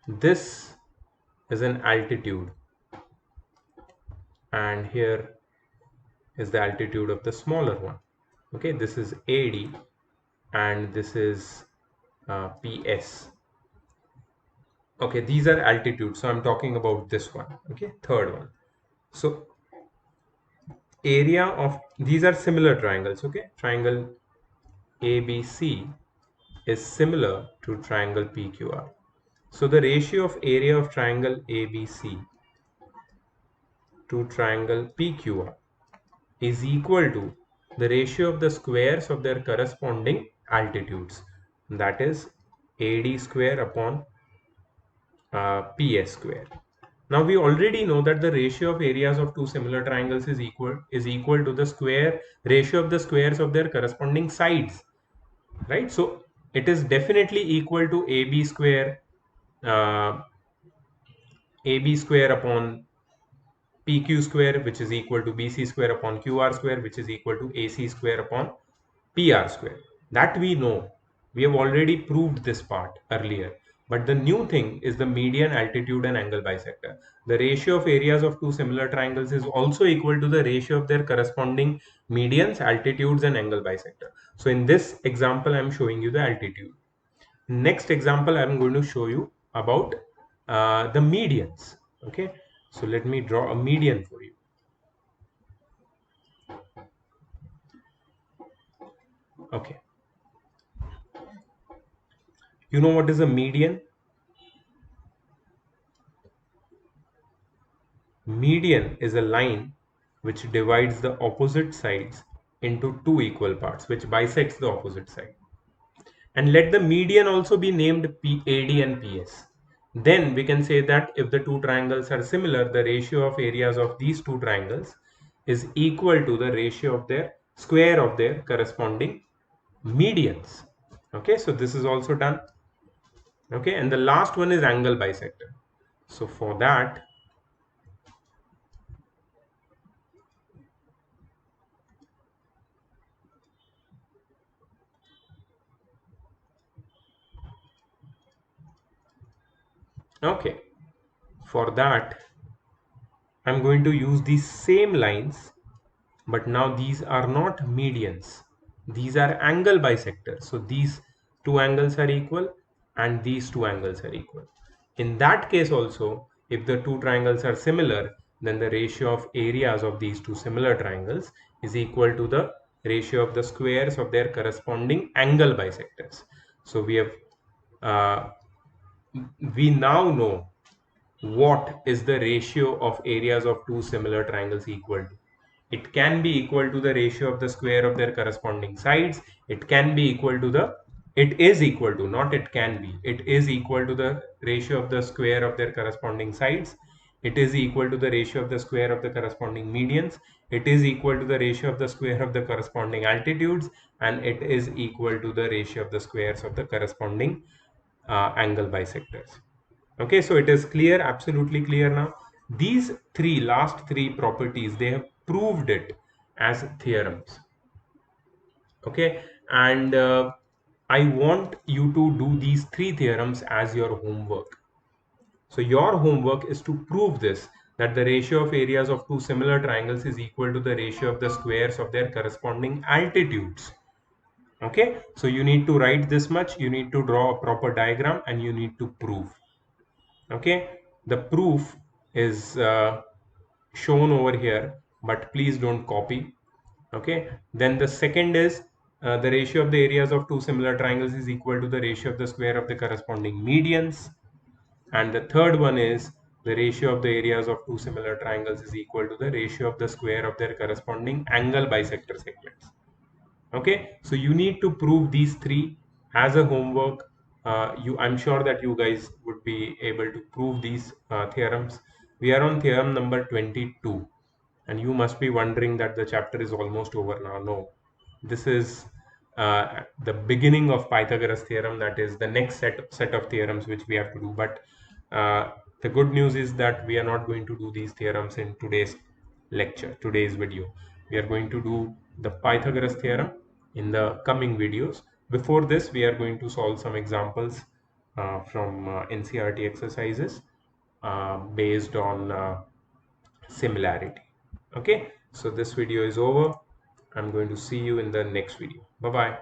this is an altitude and here is the altitude of the smaller one. Okay, this is AD and this is PS. Okay, these are altitudes, so I'm talking about this one. Okay, third one. So area of these are similar triangles. Okay, triangle ABC is similar to triangle PQR. So the ratio of area of triangle ABC to triangle PQR is equal to the ratio of the squares of their corresponding altitudes, that is AD square upon PS square. Now we already know that the ratio of areas of two similar triangles is equal to the square ratio of the squares of their corresponding sides, right? So it is definitely equal to uh, AB square upon PQ square, which is equal to BC square upon QR square, which is equal to AC square upon PR square. That we know. We have already proved this part earlier. But the new thing is the median, altitude and angle bisector. The ratio of areas of two similar triangles is also equal to the ratio of their corresponding medians, altitudes and angle bisector. So in this example, I am showing you the altitude. Next example, I am going to show you about the medians. Okay, so let me draw a median for you. Okay, you know what is a median? Median is a line which divides the opposite sides into two equal parts, which bisects the opposite side. And let the median also be named PAD and PS. Then we can say that if the two triangles are similar, the ratio of areas of these two triangles is equal to the ratio of their square of their corresponding medians. Okay, so this is also done. Okay, and the last one is angle bisector. So for that, okay, for that I'm going to use these same lines, but now these are not medians. These are angle bisectors. So these two angles are equal and these two angles are equal. In that case also, if the two triangles are similar, then the ratio of areas of these two similar triangles is equal to the ratio of the squares of their corresponding angle bisectors. So uh, we now know what is the ratio of areas of two similar triangles equal to. It can be equal to the ratio of the square of their corresponding sides. It can be equal to the, it is equal to, not it can be, it is equal to the ratio of the square of their corresponding sides. It is equal to the ratio of the square of the corresponding medians. It is equal to the ratio of the square of the corresponding altitudes. And it is equal to the ratio of the squares of the corresponding angle bisectors. Okay, so it is clear, absolutely clear now. These three last three properties, they have proved it as theorems. Okay, and I want you to do these three theorems as your homework. So your homework is to prove this, that the ratio of areas of two similar triangles is equal to the ratio of the squares of their corresponding altitudes. Okay, so you need to write this much, you need to draw a proper diagram, and you need to prove. Okay, the proof is shown over here, but please don't copy. Okay, then the second is the ratio of the areas of two similar triangles is equal to the ratio of the square of the corresponding medians. And the third one is the ratio of the areas of two similar triangles is equal to the ratio of the square of their corresponding angle bisector segments. Okay, so you need to prove these three as a homework. I'm sure that you guys would be able to prove these theorems. We are on theorem number 22, and you must be wondering that the chapter is almost over now. No, this is the beginning of Pythagoras theorem. That is the next set of theorems which we have to do. But uh, the good news is that we are not going to do these theorems in today's video. We are going to do the Pythagoras theorem in the coming videos. Before this, we are going to solve some examples from NCERT exercises based on similarity. Okay, so this video is over. I'm going to see you in the next video. Bye bye.